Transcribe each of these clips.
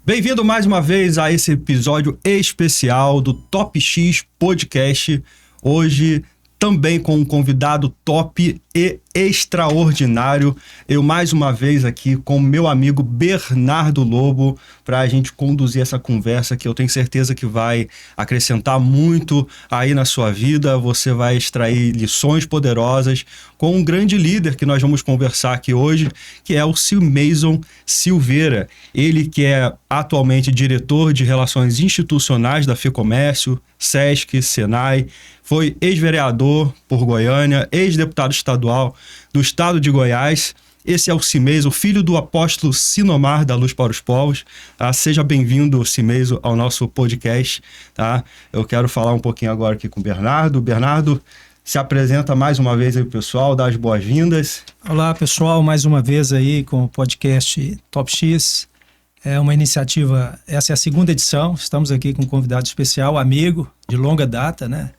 Bem-vindo mais uma vez a esse episódio especial do Top X Podcast. Hoje também com um convidado top e extraordinário. Eu mais uma vez aqui com meu amigo Bernardo Lobo para a gente conduzir essa conversa que eu tenho certeza que vai acrescentar muito aí na sua vida. Você vai extrair lições poderosas com um grande líder que nós vamos conversar aqui hoje, que é o Simeison Silveira. Ele que é atualmente diretor de Relações Institucionais da FEComércio, SESC, SENAI, foi ex-vereador por Goiânia, ex-deputado estadual do estado de Goiás. Esse é o Simeison, filho do apóstolo Sinomar da Luz para os Povos. Seja bem-vindo, Simeison, ao nosso podcast. Tá? Eu quero falar um pouquinho agora aqui com o Bernardo. Bernardo, se apresenta mais uma vez aí, pessoal, dá as boas-vindas. Olá, pessoal, mais uma vez aí com o podcast Top X. É uma iniciativa, essa é a segunda edição, estamos aqui com um convidado especial, amigo de longa data, né?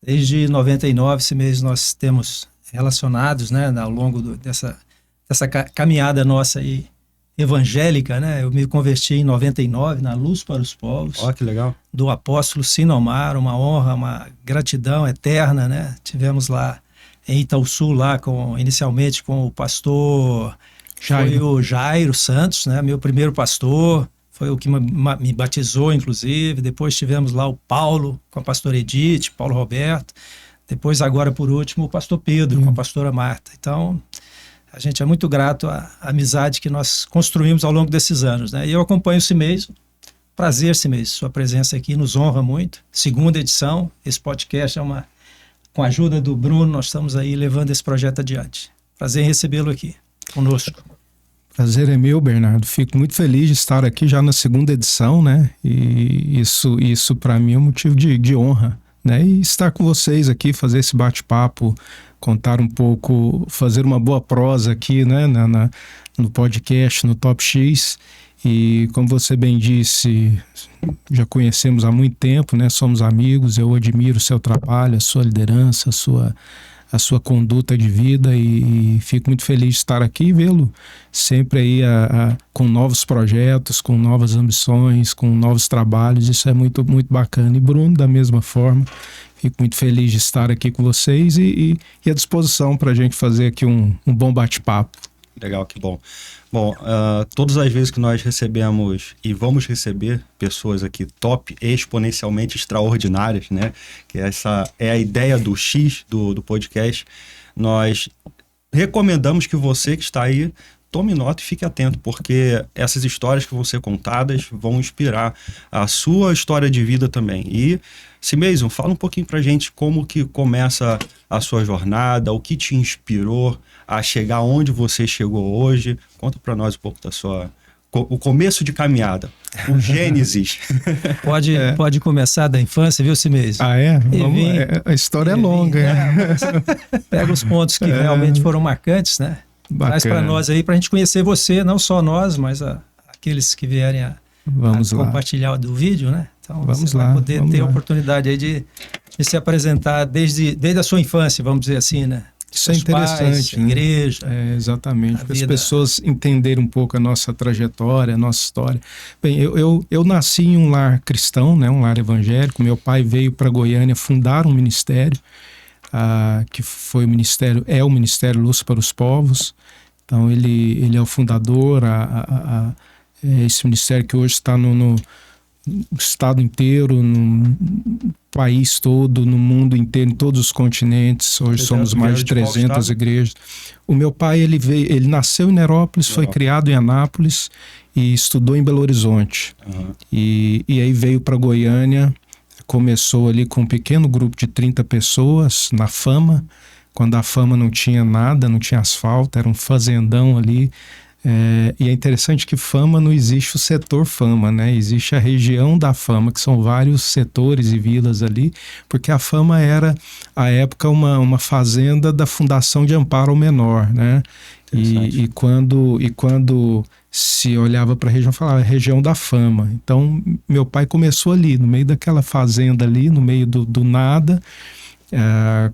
Desde 99, esse mês nós temos relacionados, né, ao longo dessa caminhada nossa aí, evangélica, né? Eu me converti em 99 na Luz para os Povos. Ó, que legal. Do apóstolo Sinomar, uma honra, uma gratidão eterna, né? Tivemos lá em Itaúsu, lá inicialmente com o pastor Jairo. Foi o Jairo Santos, né? Meu primeiro pastor. Foi o que me batizou, inclusive. Depois tivemos lá o Paulo, com a pastora Edith, Paulo Roberto. Depois, agora, por último, o pastor Pedro, com a pastora Marta. Então, a gente é muito grato à amizade que nós construímos ao longo desses anos, né? E eu acompanho o Simeison. Prazer, Simeison. Sua presença aqui nos honra muito. Segunda edição. Esse podcast com a ajuda do Bruno, nós estamos aí levando esse projeto adiante. Prazer em recebê-lo aqui conosco. Prazer é meu, Bernardo. Fico muito feliz de estar aqui já na segunda edição, né? E isso para mim é um motivo de honra, né? E estar com vocês aqui, fazer esse bate-papo, contar um pouco, fazer uma boa prosa aqui, né? No podcast, no Top X. E como você bem disse, já conhecemos há muito tempo, né? Somos amigos, eu admiro o seu trabalho, a sua liderança, a sua conduta de vida e fico muito feliz de estar aqui e vê-lo sempre aí com novos projetos, com novas ambições, com novos trabalhos. Isso é muito, muito bacana. E Bruno, da mesma forma, fico muito feliz de estar aqui com vocês e à disposição para a gente fazer aqui um bom bate-papo. Legal, que bom. Bom, todas as vezes que nós recebemos e vamos receber pessoas aqui top, exponencialmente extraordinárias, né? Que essa é a ideia do X do podcast. Nós recomendamos que você que está aí tome nota e fique atento, porque essas histórias que vão ser contadas vão inspirar a sua história de vida também. E, Simeison, fala um pouquinho pra gente como que começa a sua jornada, o que te inspirou a chegar onde você chegou hoje. Conta para nós um pouco o começo de caminhada, o Gênesis. Pode começar da infância, viu, Simeison? A história é longa. Pega os pontos que realmente foram marcantes, né? Bacana. Traz para nós aí, para a gente conhecer você, não só nós, mas aqueles que vierem a compartilhar do vídeo, né? Então você vai poder ter a oportunidade aí de se apresentar desde a sua infância, vamos dizer assim, né? Isso é interessante, pais, né? Igreja. Exatamente, para as pessoas entenderem um pouco a nossa trajetória, a nossa história. Bem, eu nasci em um lar cristão, né? Um lar evangélico. Meu pai veio para Goiânia fundar um ministério, que foi o Ministério Luz para os Povos. Então ele é o fundador, esse ministério que hoje está no estado inteiro, no país todo, no mundo inteiro, em todos os continentes. Hoje somos mais de 300 igrejas. O meu pai, ele nasceu em Nerópolis, foi criado em Anápolis e estudou em Belo Horizonte. Uhum. E aí veio para Goiânia, começou ali com um pequeno grupo de 30 pessoas na Fama, quando a Fama não tinha nada, não tinha asfalto, era um fazendão ali. E é interessante que Fama não existe o setor Fama, né? Existe a região da Fama, que são vários setores e vilas ali, porque a Fama era, à época, uma fazenda da Fundação de Amparo ao Menor, né? E quando se olhava para a região, falava região da Fama. Então, meu pai começou ali, no meio daquela fazenda ali, no meio do nada,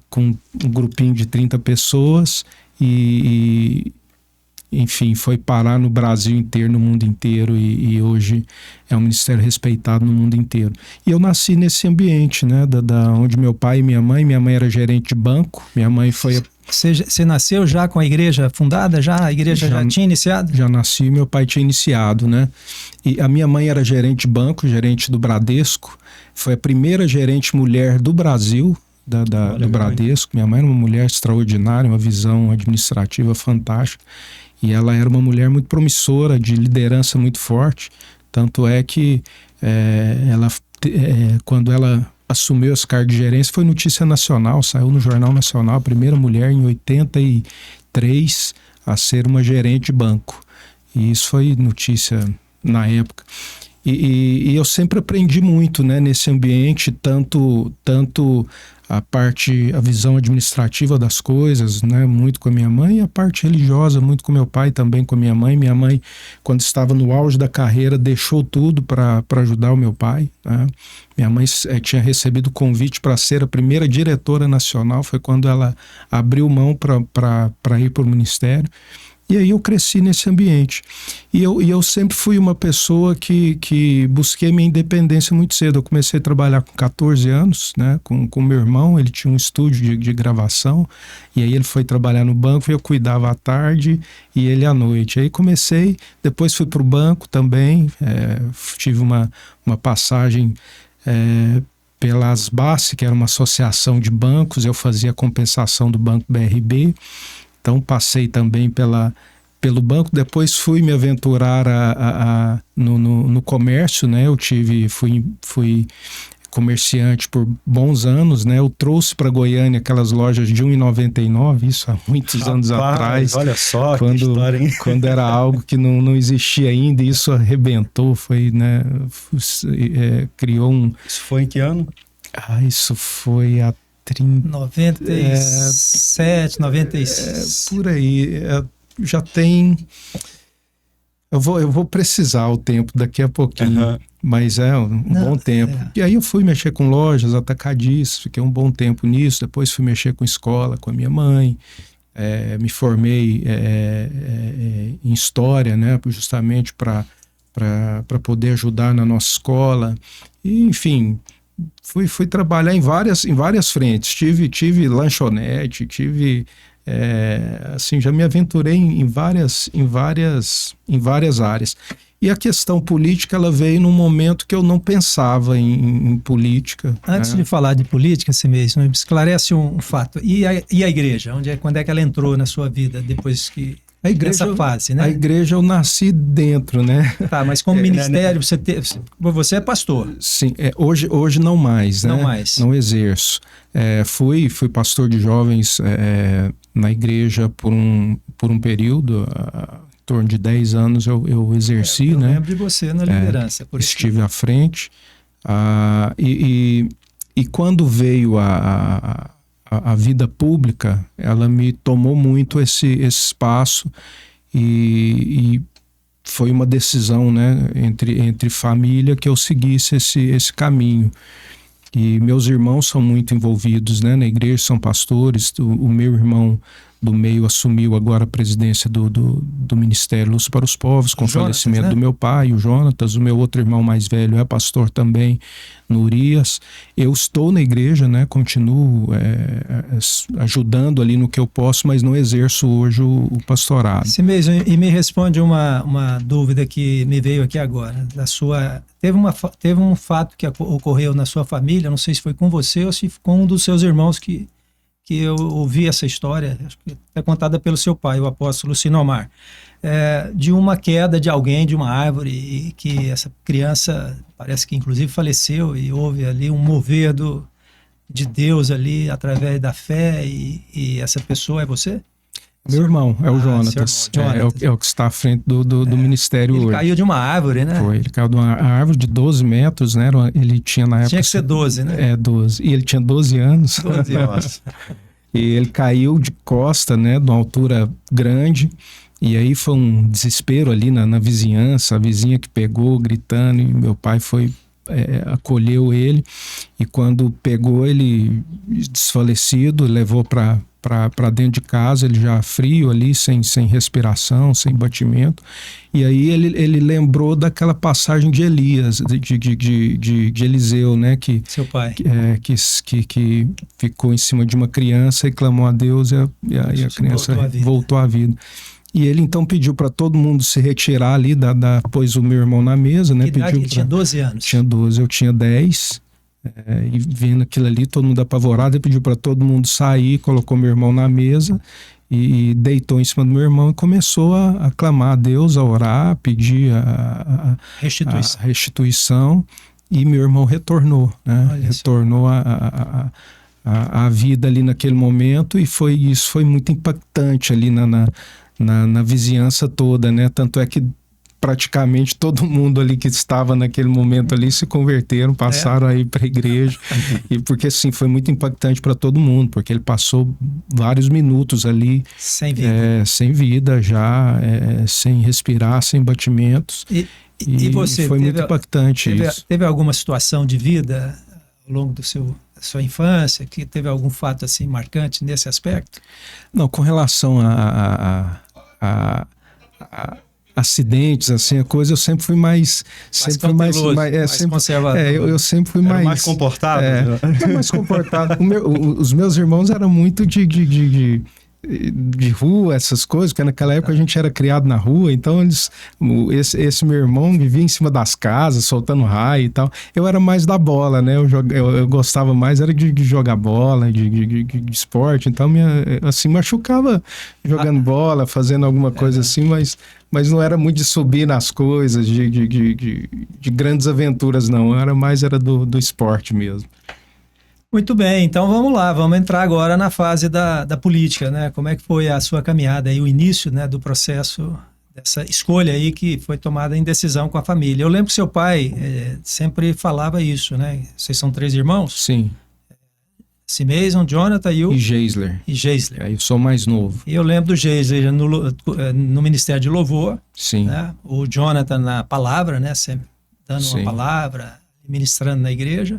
com um grupinho de 30 pessoas e enfim, foi parar no Brasil inteiro, no mundo inteiro, e hoje é um ministério respeitado no mundo inteiro. E eu nasci nesse ambiente, né, onde meu pai e minha mãe era gerente de banco, minha mãe foi... Você nasceu já com a igreja fundada? A igreja já tinha iniciado? Já nasci, meu pai tinha iniciado, né? E a minha mãe era gerente de banco, gerente do Bradesco, foi a primeira gerente mulher do Brasil, do Bradesco. Minha mãe era uma mulher extraordinária, uma visão administrativa fantástica, e ela era uma mulher muito promissora, de liderança muito forte, tanto é que quando ela assumiu esse cargo de gerência, foi notícia nacional, saiu no Jornal Nacional, a primeira mulher em 83 a ser uma gerente de banco, e isso foi notícia na época. E eu sempre aprendi muito, né, nesse ambiente, tanto a visão administrativa das coisas, né, muito com a minha mãe, e a parte religiosa, muito com meu pai, também com a minha mãe. Minha mãe, quando estava no auge da carreira, deixou tudo para ajudar o meu pai, né? Minha mãe tinha recebido o convite para ser a primeira diretora nacional, foi quando ela abriu mão para ir para o ministério. E aí eu cresci nesse ambiente. E eu sempre fui uma pessoa que busquei minha independência muito cedo. Eu comecei a trabalhar com 14 anos, né, com meu irmão. Ele tinha um estúdio de gravação, e aí ele foi trabalhar no banco, e eu cuidava à tarde e ele à noite. Aí comecei, depois fui para o banco também, tive uma passagem pela Asbace, que era uma associação de bancos. Eu fazia a compensação do Banco BRB. Então passei também pelo banco, depois fui me aventurar no comércio, né? Fui comerciante por bons anos, né? Eu trouxe para Goiânia aquelas lojas de R$1,99, isso há muitos anos atrás. Olha só, que história, hein? Quando era algo que não existia ainda, e isso arrebentou, foi, né? Criou um... Isso foi em que ano? Isso foi 97, 96. Por aí. Já tem... Eu vou precisar o tempo daqui a pouquinho, mas é um bom tempo. E aí eu fui mexer com lojas, atacadistas, fiquei um bom tempo nisso. Depois fui mexer com escola, com a minha mãe. Me formei em História, né, justamente para poder ajudar na nossa escola. E, enfim... Fui trabalhar em várias frentes. Tive lanchonete, assim, já me aventurei em várias áreas. E a questão política, ela veio num momento que eu não pensava em política. Antes de falar de política, você mesmo esclarece um fato. E a igreja? Quando é que ela entrou na sua vida depois que... Nessa fase, né? A igreja eu nasci dentro, né? Tá, mas como ministério, você é pastor? Sim, hoje não mais, né? Não mais. Não exerço. Fui pastor de jovens na igreja por um período, em torno de 10 anos eu exerci, né? Eu lembro de você na liderança. Estive à frente. E quando veio a vida pública, ela me tomou muito esse espaço, e foi uma decisão, né, entre família, que eu seguisse esse caminho. E meus irmãos são muito envolvidos, né, na igreja, são pastores. O meu irmão do meio assumiu agora a presidência do Ministério Luz para os Povos, com o falecimento do meu pai, o Jonatas. O meu outro irmão mais velho é pastor também, no Urias. Eu estou na igreja, né, continuo ajudando ali no que eu posso, mas não exerço hoje o pastorado. Sim mesmo, e me responde uma dúvida que me veio aqui agora. Teve um fato que ocorreu na sua família, não sei se foi com você ou se foi com um dos seus irmãos que eu ouvi essa história, acho que é contada pelo seu pai, o apóstolo Sinomar, de uma queda de alguém de uma árvore, e que essa criança parece que inclusive faleceu, e houve ali um mover de Deus ali através da fé, e essa pessoa é você? Meu irmão, é o Jonatas. É o que está à frente do ministério hoje. Ele caiu de uma árvore, né? Foi, ele caiu de uma árvore de 12 metros, né? Ele tinha na época... Tinha que ser 12, né? 12. E ele tinha 12 anos. 12 anos. E ele caiu de costa, né? De uma altura grande. E aí foi um desespero ali na vizinhança. A vizinha que pegou, gritando. E meu pai foi acolheu ele, e quando pegou ele desfalecido, levou para dentro de casa, ele já frio ali, sem respiração, sem batimento. E aí ele lembrou daquela passagem de Elias, de Eliseu, né? Seu pai. Que ficou em cima de uma criança e clamou a Deus, e a criança voltou à vida. E ele então pediu para todo mundo se retirar ali, pôs o meu irmão na mesa, né? Ele tinha 12 anos. Tinha 12, eu tinha 10. E vendo aquilo ali, todo mundo apavorado, ele pediu para todo mundo sair, colocou meu irmão na mesa e deitou em cima do meu irmão e começou a clamar a Deus, a orar, a pedir a restituição, e meu irmão retornou, né? Retornou a vida ali naquele momento, e isso foi muito impactante ali na vizinhança toda, né? Tanto é que praticamente todo mundo ali que estava naquele momento ali se converteram, passaram aí para a igreja. E porque assim, foi muito impactante para todo mundo, porque ele passou vários minutos ali sem vida já, sem respirar, sem batimentos. E você foi muito impactante isso. Teve alguma situação de vida ao longo da sua infância que teve algum fato assim marcante nesse aspecto? Não, com relação a acidentes, assim, a coisa, eu sempre fui mais conservador. Eu sempre fui mais comportado. Mais comportado. Os meus irmãos eram muito de rua, essas coisas, porque naquela época a gente era criado na rua, então esse meu irmão vivia em cima das casas, soltando raio e tal. Eu era mais da bola, né? Eu gostava mais era de jogar bola, de esporte, então assim, machucava jogando bola, fazendo alguma coisa assim, mas não era muito de subir nas coisas, de grandes aventuras, não. Era do esporte mesmo. Muito bem, então vamos lá, vamos entrar agora na fase da política, né? Como é que foi a sua caminhada aí, o início, né, do processo, dessa escolha aí que foi tomada em decisão com a família. Eu lembro que seu pai sempre falava isso, né? Vocês são 3 irmãos? Sim. Simeison, Jonathan e Geisler. Eu sou mais novo. E eu lembro do Geisler no Ministério de Louvor. Sim. Né? O Jonathan na palavra, né? Sempre dando uma palavra, ministrando na igreja.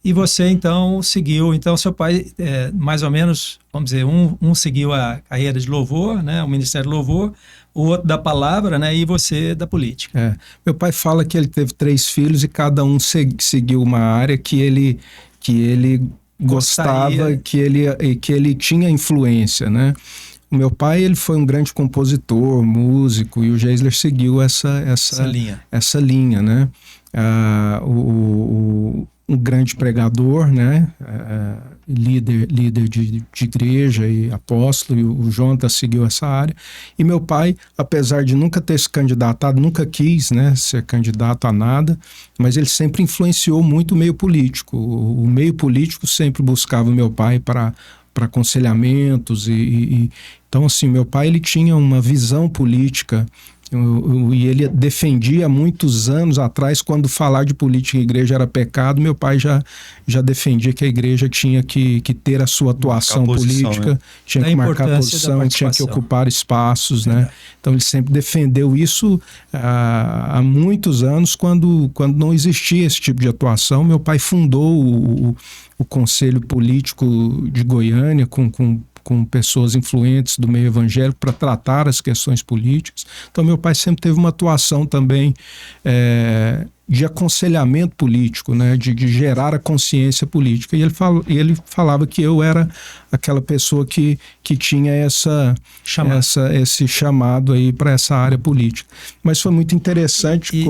E você, então, seguiu. Então, seu pai, mais ou menos, vamos dizer, um seguiu a carreira de louvor, né, o Ministério de Louvor, o outro da palavra, né, e você da política. Meu pai fala que ele teve 3 filhos e cada um seguiu uma área que ele gostava, que ele tinha influência, né? O meu pai, ele foi um grande compositor, músico, e o Geisler seguiu essa linha, né? Um grande pregador, né? Líder de igreja e apóstolo, e o Jonathan seguiu essa área. E meu pai, apesar de nunca ter se candidatado, nunca quis, né, ser candidato a nada, mas ele sempre influenciou muito o meio político. O meio político sempre buscava o meu pai para aconselhamentos então assim, meu pai, ele tinha uma visão política, e ele defendia muitos anos atrás, quando falar de política em igreja era pecado, meu pai já defendia que a igreja tinha que ter a sua atuação política, né? Tinha que marcar posição, tinha que ocupar espaços, né? Então ele sempre defendeu isso há muitos anos, quando não existia esse tipo de atuação. Meu pai fundou o Conselho Político de Goiânia com pessoas influentes do meio evangélico para tratar as questões políticas. Então meu pai sempre teve uma atuação também de aconselhamento político, né, de gerar a consciência política. E ele falava que eu era aquela pessoa que tinha esse chamado aí para essa área política. Mas foi muito interessante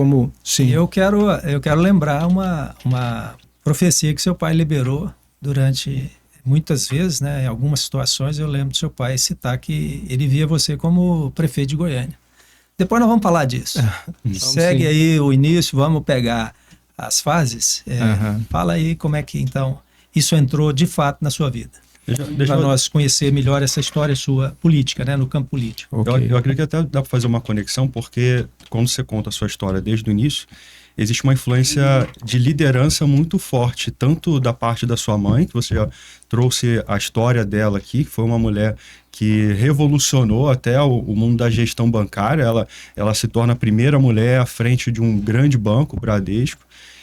sim. Eu quero lembrar uma profecia que seu pai liberou durante... Muitas vezes, né, em algumas situações, eu lembro do seu pai citar que ele via você como prefeito de Goiânia. Depois nós vamos falar disso. Segue aí o início, vamos pegar as fases. Fala aí como é que, então, isso entrou de fato na sua vida. Para nós conhecer melhor essa história sua política, né, no campo político. Okay. Eu acredito que até dá para fazer uma conexão, porque quando você conta a sua história desde o início, existe uma influência de liderança muito forte, tanto da parte da sua mãe, que você já trouxe a história dela aqui, que foi uma mulher que revolucionou até o mundo da gestão bancária. Ela se torna a primeira mulher à frente de um grande banco, o Bradesco.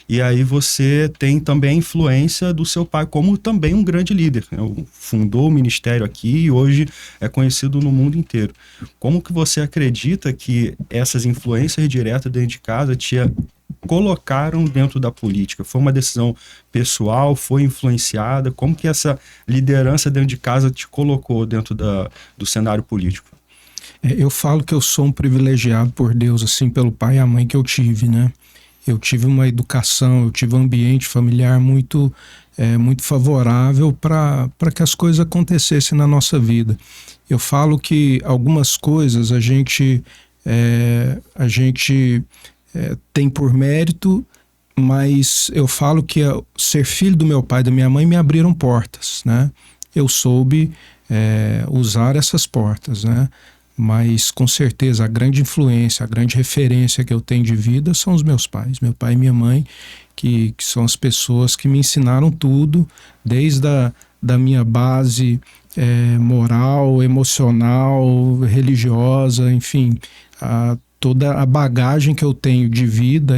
E aí você tem também a influência do seu pai como também um grande líder, né? Fundou o ministério aqui e hoje é conhecido no mundo inteiro. Como que você acredita que essas influências diretas dentro de casa te colocaram dentro da política? Foi uma decisão pessoal? Foi influenciada? Como que essa liderança dentro de casa te colocou dentro do cenário político? Eu falo que eu sou um privilegiado por Deus, assim, pelo pai e a mãe que eu tive, né? Eu tive uma educação, eu tive um ambiente familiar muito favorável para que as coisas acontecessem na nossa vida. Eu falo que algumas coisas a gente tem por mérito, mas eu falo que ser filho do meu pai e da minha mãe me abriram portas, né? Eu soube usar essas portas, né? Mas com certeza a grande influência, a grande referência que eu tenho de vida são os meus pais, meu pai e minha mãe, que são as pessoas que me ensinaram tudo, desde da minha base moral, emocional, religiosa, enfim, toda a bagagem que eu tenho de vida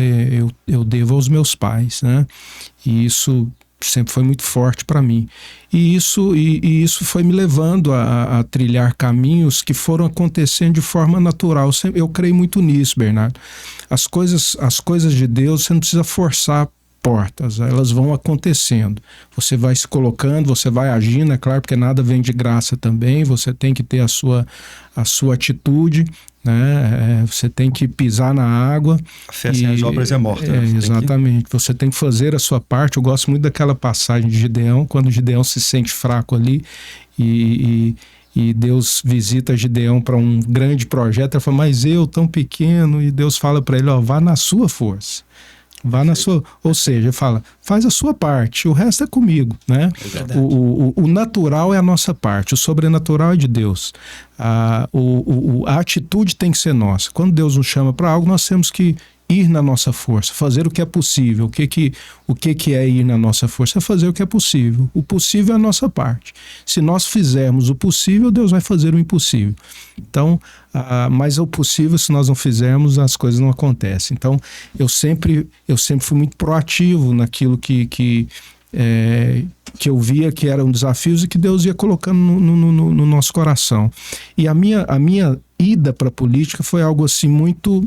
eu devo aos meus pais, né? E isso sempre foi muito forte para mim. E isso foi me levando a trilhar caminhos que foram acontecendo de forma natural. Eu creio muito nisso, Bernardo. As coisas de Deus, você não precisa forçar portas, elas vão acontecendo. Você vai se colocando, você vai agindo, é claro, porque nada vem de graça também, você tem que ter a sua atitude, né? Você tem que pisar na água. A fé sem as obras é morta. Né? Exatamente. Você tem que fazer a sua parte. Eu gosto muito daquela passagem de Gideão, quando Gideão se sente fraco ali e Deus visita Gideão para um grande projeto. Ele fala, mas eu tão pequeno, e Deus fala para ele, vá na sua força. Vá na sua, ou seja, fala, faz a sua parte, o resto é comigo, né? O natural é a nossa parte, o sobrenatural é de Deus. A atitude tem que ser nossa. Quando Deus nos chama para algo, nós temos que ir na nossa força, fazer o que é possível. O que é ir na nossa força? É fazer o que é possível. O possível é a nossa parte. Se nós fizermos o possível, Deus vai fazer o impossível. Então, mas o possível, se nós não fizermos, as coisas não acontecem. Então, eu sempre fui muito proativo naquilo que eu via que eram desafios e que Deus ia colocando no nosso coração. E a minha ida para a política foi algo assim muito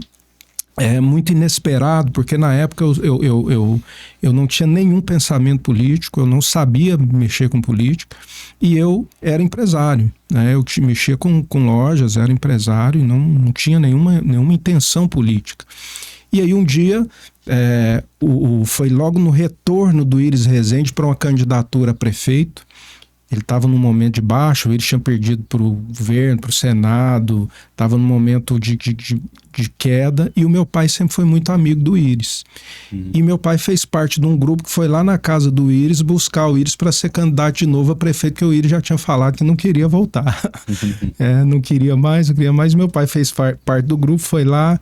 inesperado, porque na época eu não tinha nenhum pensamento político, eu não sabia mexer com política, e eu era empresário, né? Eu mexia com lojas, era empresário e não tinha nenhuma intenção política. E aí um dia, foi logo no retorno do Íris Rezende para uma candidatura a prefeito. Ele estava num momento de baixo, ele tinha perdido para o governo, para o Senado, estava num momento de queda, e o meu pai sempre foi muito amigo do Íris. E meu pai fez parte de um grupo que foi lá na casa do Íris buscar o Íris para ser candidato de novo a prefeito, porque o Íris já tinha falado que não queria voltar. Não queria mais. Meu pai fez parte do grupo, foi lá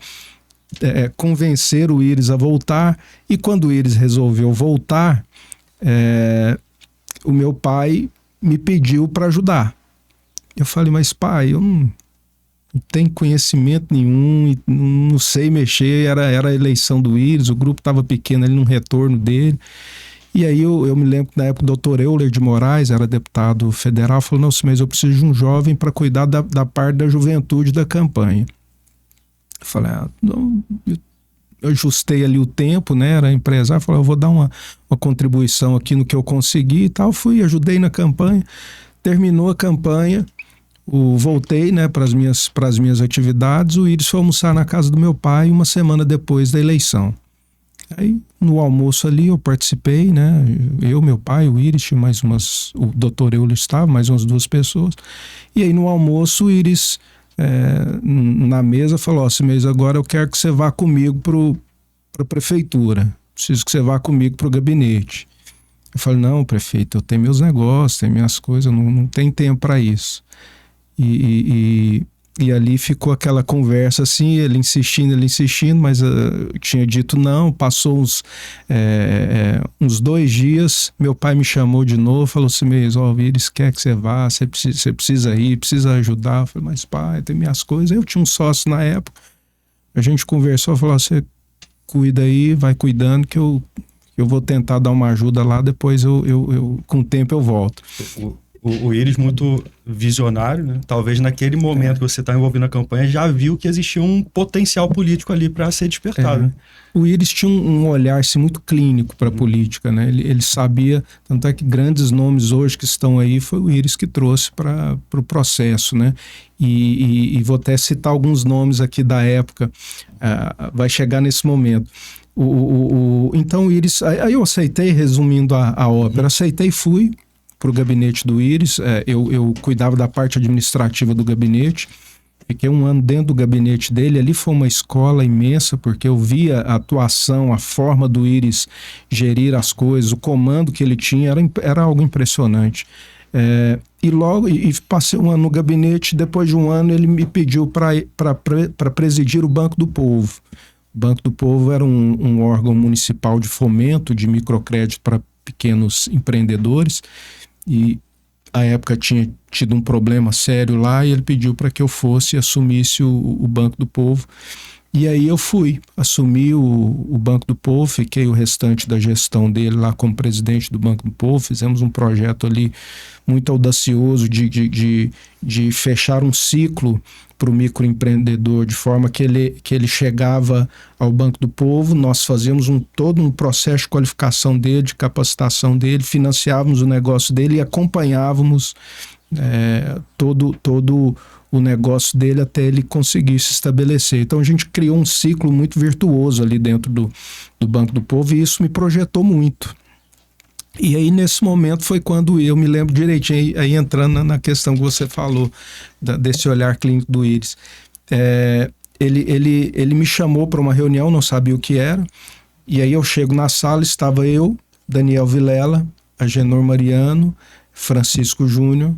convencer o Íris a voltar, e quando o Íris resolveu voltar, o meu pai me pediu para ajudar. Eu falei, mas pai, eu não tenho conhecimento nenhum, e não sei mexer, era a eleição do Íris, o grupo estava pequeno ali no retorno dele. E aí eu me lembro que na época o doutor Euler de Moraes, era deputado federal, falou, não, mas eu preciso de um jovem para cuidar da parte da juventude da campanha. Eu falei, eu ajustei ali o tempo, né? Era empresário, falei, eu vou dar uma contribuição aqui no que eu consegui e tal. Ajudei na campanha. Terminou a campanha, voltei, né, para as minhas atividades. O Íris foi almoçar na casa do meu pai uma semana depois da eleição. Aí, no almoço ali, eu participei, né? Eu, meu pai, o Íris, o doutor Euler estava, mais umas 2 pessoas. E aí, no almoço, o Íris, na mesa, falou, mas agora eu quero que você vá comigo para a prefeitura. Preciso que você vá comigo para o gabinete. Eu falei, não, prefeito, eu tenho meus negócios, tenho minhas coisas, não tem tempo para isso. E E ali ficou aquela conversa assim, ele insistindo, mas eu tinha dito não. Passou uns 2 dias, meu pai me chamou de novo, falou assim, o Iris quer que você vá, você precisa ir, precisa ajudar. Eu falei, mas pai, tem minhas coisas. Eu tinha um sócio na época, a gente conversou, falou, você cuida aí, vai cuidando que eu vou tentar dar uma ajuda lá, depois eu com o tempo eu volto. O Iris, muito visionário, né? Talvez naquele momento que você está envolvido na campanha, já viu que existia um potencial político ali para ser despertado. O Iris tinha um olhar assim, muito clínico para a política, né? Ele sabia, tanto é que grandes nomes hoje que estão aí, foi o Iris que trouxe para o processo, né? E vou até citar alguns nomes aqui da época, vai chegar nesse momento. Então o Iris, aí eu aceitei, resumindo a ópera, aceitei e fui para o gabinete do Iris. Eu cuidava da parte administrativa do gabinete, fiquei 1 ano dentro do gabinete dele. Ali foi uma escola imensa, porque eu via a atuação, a forma do Iris gerir as coisas, o comando que ele tinha, era algo impressionante. E passei 1 ano no gabinete. Depois de 1 ano ele me pediu para presidir o Banco do Povo. O Banco do Povo era um órgão municipal de fomento de microcrédito para pequenos empreendedores, e à época tinha tido um problema sério lá, e ele pediu para que eu fosse e assumisse o Banco do Povo. E aí eu fui, assumi o Banco do Povo, fiquei o restante da gestão dele lá como presidente do Banco do Povo. Fizemos um projeto ali muito audacioso de fechar um ciclo para o microempreendedor, de forma que ele chegava ao Banco do Povo, nós fazíamos todo um processo de qualificação dele, de capacitação dele, financiávamos o negócio dele e acompanhávamos todo o negócio dele até ele conseguir se estabelecer. Então a gente criou um ciclo muito virtuoso ali dentro do Banco do Povo, e isso me projetou muito. E aí nesse momento foi quando eu me lembro direitinho, aí entrando na questão que você falou, desse olhar clínico do Iris. Ele me chamou para uma reunião, não sabia o que era, e aí eu chego na sala, estava eu, Daniel Vilela, Agenor Mariano, Francisco Júnior,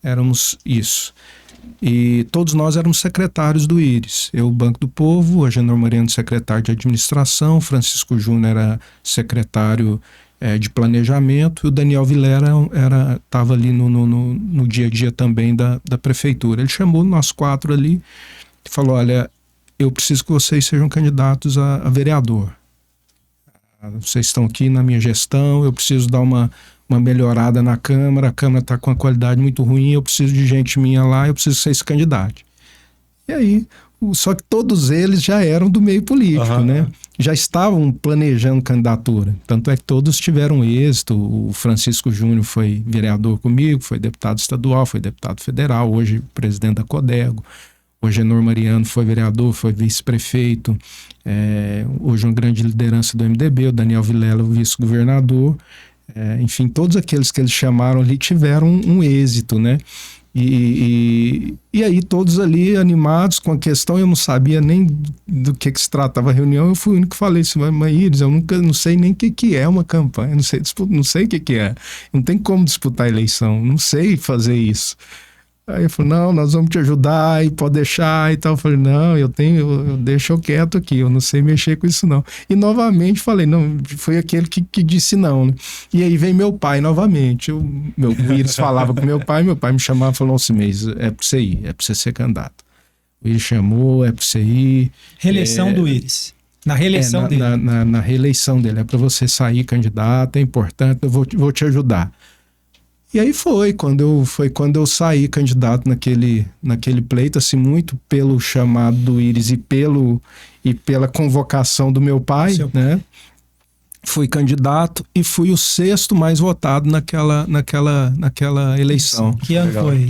éramos isso. E todos nós éramos secretários do Iris. Eu, Banco do Povo, Agenor Mariano, secretário de administração, Francisco Júnior era secretário de planejamento, e o Daniel Vilela estava ali no dia a dia também da prefeitura. Ele chamou nós 4 ali e falou, olha, eu preciso que vocês sejam candidatos a vereador. Vocês estão aqui na minha gestão, eu preciso dar uma melhorada na Câmara, a Câmara está com uma qualidade muito ruim, eu preciso de gente minha lá, eu preciso que vocês se candidatem. E aí, só que todos eles já eram do meio político, né? Já estavam planejando candidatura, tanto é que todos tiveram êxito. O Francisco Júnior foi vereador comigo, foi deputado estadual, foi deputado federal, hoje presidente da Codego. O Agenor Mariano foi vereador, foi vice-prefeito, hoje uma grande liderança do MDB, o Daniel Vilela, o vice-governador. Enfim, todos aqueles que eles chamaram ali tiveram um êxito, né? E aí todos ali animados com a questão. Eu não sabia nem do que se tratava a reunião. Eu fui o único que falei assim, mas Iris, eu não sei nem o que é uma campanha, não sei o que é, não tem como disputar a eleição, não sei fazer isso. Aí eu falei, não, nós vamos te ajudar e pode deixar e tal. Eu falei, não, eu deixo eu quieto aqui, eu não sei mexer com isso não. E novamente falei, não, foi aquele que disse não, né? E aí vem meu pai novamente. O Iris falava com meu pai me chamava e falou assim, mas é pra você ir, é pra você ser candidato. O Iris chamou, é pra você ir. Reeleição do Iris. Na reeleição dele. Na reeleição dele, é pra você sair candidato, é importante, eu vou te ajudar. E aí foi quando eu saí candidato naquele pleito, assim, muito pelo chamado do Iris e pela convocação do meu pai, né? Fui candidato e fui o 6º mais votado naquela eleição. Que ano foi?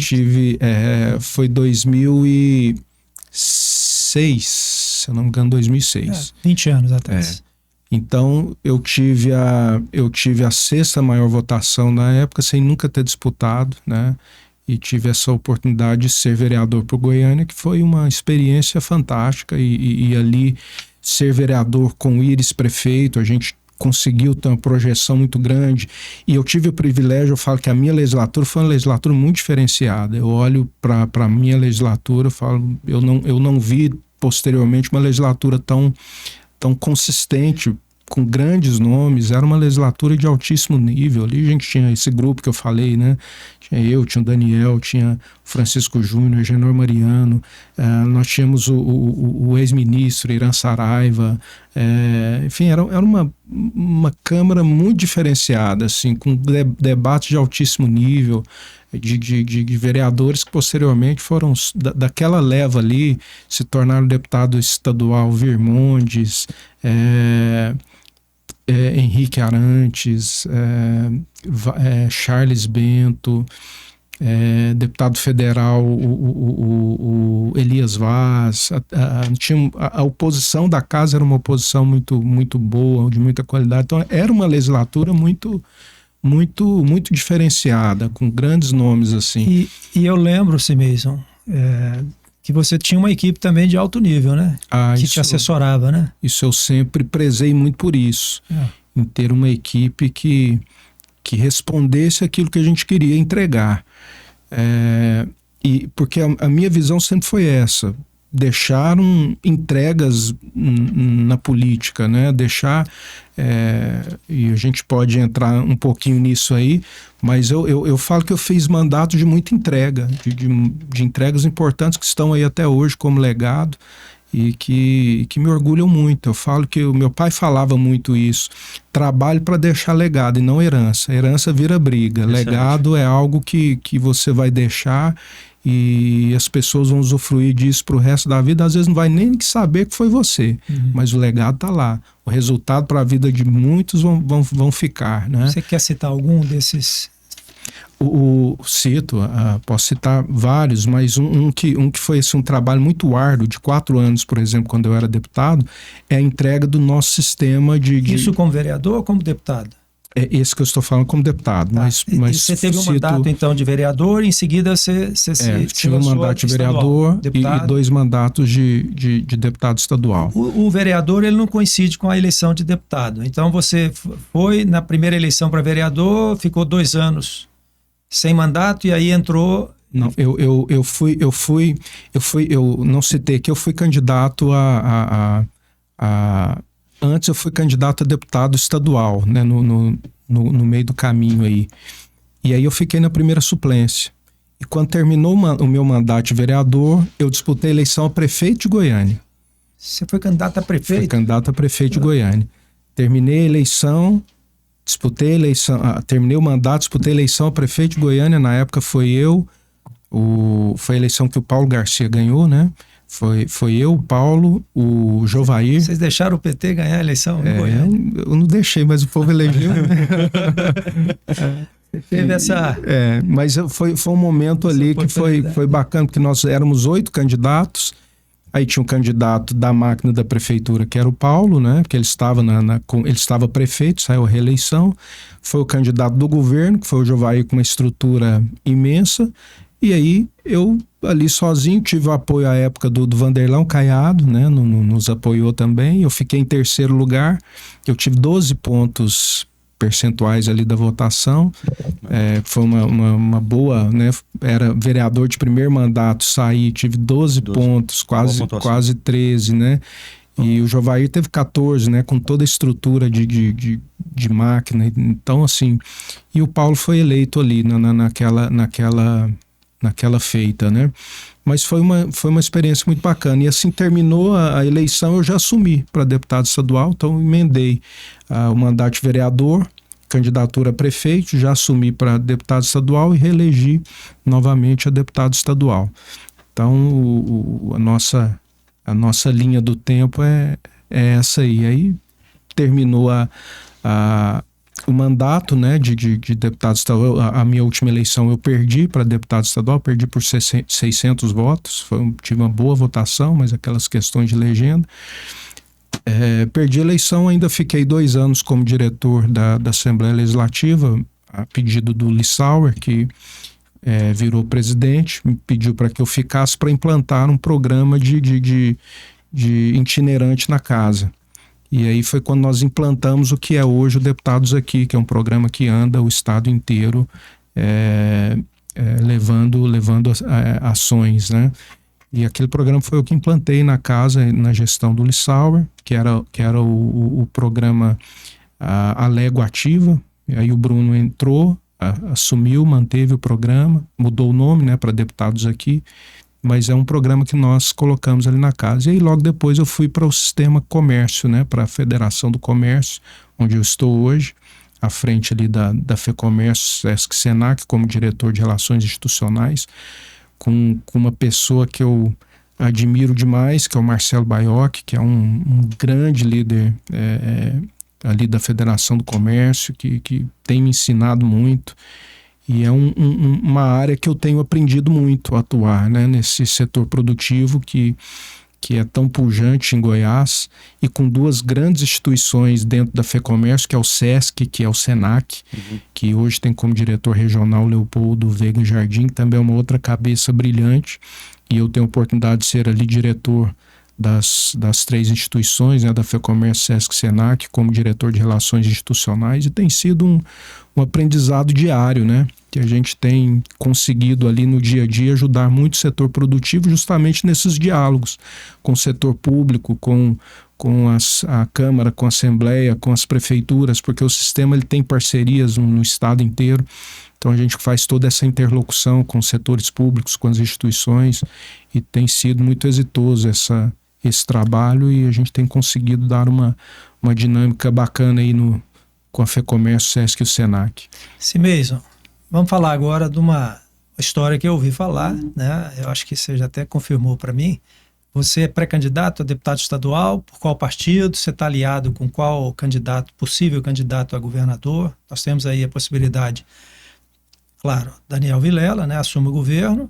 Foi 2006, se eu não me engano, 2006. 20 anos atrás. Então eu tive a 6ª maior votação na época, sem nunca ter disputado, né? E tive essa oportunidade de ser vereador por Goiânia, que foi uma experiência fantástica. E ali ser vereador com o Iris prefeito, a gente conseguiu ter uma projeção muito grande, e eu tive o privilégio, eu falo que a minha legislatura foi uma legislatura muito diferenciada. Eu olho para a minha legislatura, eu falo, eu não vi posteriormente uma legislatura tão consistente, com grandes nomes. Era uma legislatura de altíssimo nível. Ali a gente tinha esse grupo que eu falei, né? Tinha o Daniel, tinha o Francisco Júnior, Genor Mariano, nós tínhamos o ex-ministro Irã Saraiva, enfim, era uma Câmara muito diferenciada, assim, com debates de altíssimo nível, de vereadores que posteriormente foram daquela leva ali, se tornaram deputado estadual Virmondes, Henrique Arantes, Charles Bento, deputado federal o Elias Vaz. A oposição da casa era uma oposição muito, muito boa, de muita qualidade. Então era uma legislatura muito diferenciada, com grandes nomes assim. E eu lembro, Simeison, que você tinha uma equipe também de alto nível, né? Que te assessorava, né? Isso eu sempre prezei muito por isso, em ter uma equipe que respondesse aquilo que a gente queria entregar. Porque a minha visão sempre foi essa: deixaram entregas na política, né? E a gente pode entrar um pouquinho nisso aí, mas eu falo que eu fiz mandato de muita entrega, de entregas importantes que estão aí até hoje como legado e que me orgulham muito. Eu falo que o meu pai falava muito isso: trabalho para deixar legado e não herança. Herança vira briga. Legado é algo que você vai deixar e as pessoas vão usufruir disso pro resto da vida. Às vezes não vai nem saber que foi você, mas o legado tá lá. O resultado para a vida de muitos vão ficar, né? Você quer citar algum desses? Posso citar vários, mas um que foi um trabalho muito árduo, de 4 anos, por exemplo, quando eu era deputado, é a entrega do nosso sistema de... Isso como vereador ou como deputado? É esse que eu estou falando como deputado. Tá. Mas você teve um mandato, então, de vereador, e em seguida você tive um mandato de vereador e 2 mandatos de deputado estadual. O vereador, ele não coincide com a eleição de deputado. Então você foi na primeira eleição para vereador, ficou 2 anos sem mandato e aí entrou... Não, eu não citei que eu fui candidato antes eu fui candidato a deputado estadual, né, no meio do caminho aí. E aí eu fiquei na primeira suplência. E quando terminou o meu mandato de vereador, eu disputei a eleição a prefeito de Goiânia. Você foi candidato a prefeito? Fui candidato a prefeito de Goiânia. Terminei a eleição, terminei o mandato, disputei a eleição a prefeito de Goiânia. Na época foi a eleição que o Paulo Garcia ganhou, né? Foi eu, o Paulo, o Jovair. Vocês deixaram o PT ganhar a eleição em Goiânia? Eu não deixei, mas o povo elegeu. Teve essa... mas foi um momento ali que foi bacana, porque nós éramos 8 candidatos. Aí tinha um candidato da máquina da prefeitura, que era o Paulo, né? Porque ele estava ele estava prefeito, saiu a reeleição. Foi o candidato do governo, que foi o Jovair, com uma estrutura imensa. E aí eu ali sozinho tive o apoio à época do Vanderlão Caiado, né? Nos apoiou também. Eu fiquei em 3º lugar. Eu tive 12 pontos percentuais ali da votação. Foi uma boa, né? Era vereador de primeiro mandato, saí, tive 12 pontos, quase 13, né? E o Jovair teve 14, né? Com toda a estrutura de máquina. Então, assim... E o Paulo foi eleito ali naquela feita, né? Mas foi uma experiência muito bacana. E assim terminou a eleição, eu já assumi para deputado estadual, então emendei o mandato de vereador, candidatura a prefeito, já assumi para deputado estadual e reelegi novamente a deputado estadual. Então a nossa linha do tempo é essa aí. Aí terminou o mandato, né, de deputado estadual. A minha última eleição eu perdi para deputado estadual, perdi por 600 votos, tive uma boa votação, mas aquelas questões de legenda. Perdi a eleição, ainda fiquei 2 anos como diretor da Assembleia Legislativa, a pedido do Lissauer, que virou presidente, me pediu para que eu ficasse para implantar um programa de itinerante na casa. E aí foi quando nós implantamos o que é hoje o Deputados Aqui, que é um programa que anda o estado inteiro levando ações, né? E aquele programa foi o que implantei na casa, na gestão do Lissauer, que era o programa Alego Ativa. E aí o Bruno entrou, assumiu, manteve o programa, mudou o nome, né, para Deputados Aqui, mas é um programa que nós colocamos ali na casa. E aí logo depois eu fui para o Sistema Comércio, né, para a Federação do Comércio, onde eu estou hoje, à frente ali da FEComércio, Sesc Senac, como diretor de Relações Institucionais, com uma pessoa que eu admiro demais, que é o Marcelo Baiocchi, que é um grande líder ali da Federação do Comércio, que tem me ensinado muito. E é uma área que eu tenho aprendido muito a atuar, né, nesse setor produtivo que é tão pujante em Goiás, e com duas grandes instituições dentro da FEComércio, que é o SESC, que é o SENAC, que hoje tem como diretor regional Leopoldo Veiga Jardim, que também é uma outra cabeça brilhante, e eu tenho a oportunidade de ser ali diretor das três instituições, né, da FEComércio, SESC e SENAC, como diretor de Relações Institucionais, e tem sido um aprendizado diário, né, que a gente tem conseguido ali no dia a dia ajudar muito o setor produtivo justamente nesses diálogos com o setor público, com a Câmara, com a Assembleia, com as prefeituras, porque o sistema ele tem parcerias no estado inteiro, então a gente faz toda essa interlocução com os setores públicos, com as instituições, e tem sido muito exitoso esse trabalho, e a gente tem conseguido dar uma dinâmica bacana aí com a FEComércio, SESC e o SENAC. Simeison, vamos falar agora de uma história que eu ouvi falar, né? Eu acho que você já até confirmou para mim. Você é pré-candidato a deputado estadual, por qual partido? Você está aliado com qual possível candidato a governador? Nós temos aí a possibilidade, claro, Daniel Vilela, né? Assume o governo,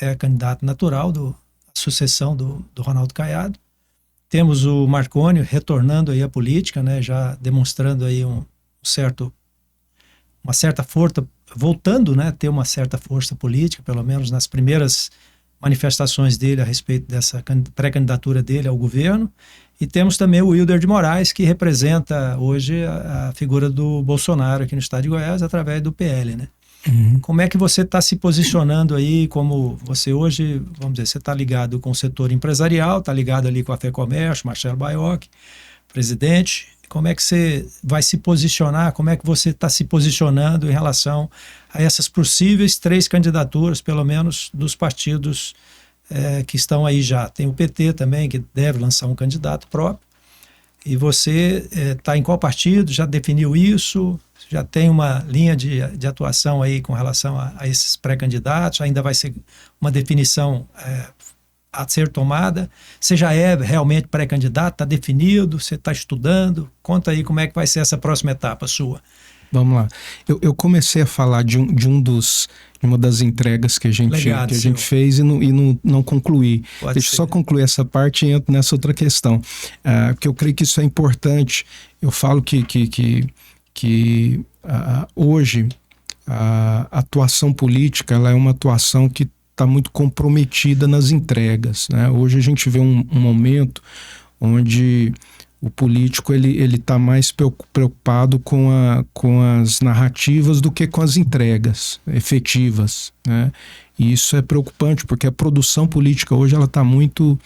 é candidato natural da sucessão do Ronaldo Caiado. Temos o Marconi retornando aí à política, né? Já demonstrando aí uma certa força, voltando, né, a ter uma certa força política, pelo menos nas primeiras manifestações dele a respeito dessa pré-candidatura dele ao governo. E temos também o Wilder de Moraes, que representa hoje a figura do Bolsonaro aqui no estado de Goiás, através do PL, né? Como é que você está se posicionando aí, como você hoje, vamos dizer, você está ligado com o setor empresarial, está ligado ali com a FEComércio, Marcelo Baiocchi, presidente. Como é que você vai se posicionar, como é que você está se posicionando em relação a essas possíveis 3 candidaturas, pelo menos dos partidos que estão aí já. Tem o PT também, que deve lançar um candidato próprio. E você está em qual partido? Já definiu isso? Já tem uma linha de atuação aí com relação a esses pré-candidatos? Ainda vai ser uma definição a ser tomada? Você já é realmente pré-candidato? Está definido? Você está estudando? Conta aí como é que vai ser essa próxima etapa sua. Vamos lá. Eu comecei a falar de uma das entregas que a gente fez e não concluí. Deixa eu só concluir essa parte e entro nessa outra questão. Porque eu creio que isso é importante. Eu falo que hoje a atuação política ela é uma atuação que está muito comprometida nas entregas, né? Hoje a gente vê um momento onde o político ele está mais preocupado com as narrativas do que com as entregas efetivas, né? E isso é preocupante porque a produção política hoje ela está muito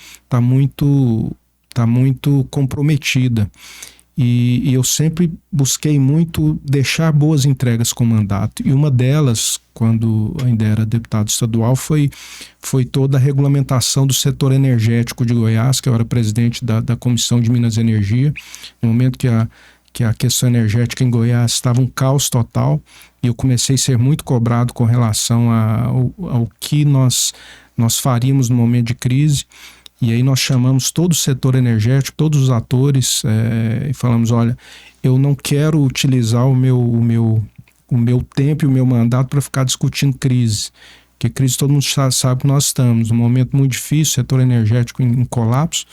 comprometida. E eu sempre busquei muito deixar boas entregas com o mandato. E uma delas, quando ainda era deputado estadual, foi toda a regulamentação do setor energético de Goiás, que eu era presidente da Comissão de Minas e Energia, no momento que a questão energética em Goiás estava um caos total, e eu comecei a ser muito cobrado com relação ao que nós faríamos no momento de crise. E aí nós chamamos todo o setor energético, todos os atores, e falamos, olha, eu não quero utilizar o meu tempo e o meu mandato para ficar discutindo crise. Porque crise todo mundo sabe que nós estamos num momento muito difícil, setor energético em colapso.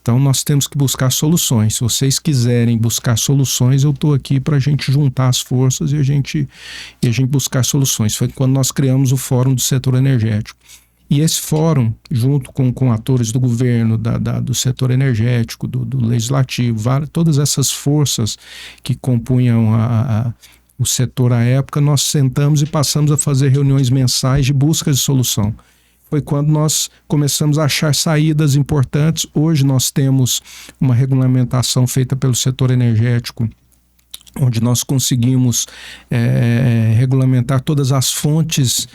Então nós temos que buscar soluções. Se vocês quiserem buscar soluções, eu estou aqui para a gente juntar as forças e a gente buscar soluções. Foi quando nós criamos o Fórum do Setor Energético. E esse fórum, junto com atores do governo, do setor energético, do legislativo, todas essas forças que compunham o setor à época, nós sentamos e passamos a fazer reuniões mensais de busca de solução. Foi quando nós começamos a achar saídas importantes. Hoje nós temos uma regulamentação feita pelo setor energético, onde nós conseguimos regulamentar todas as fontes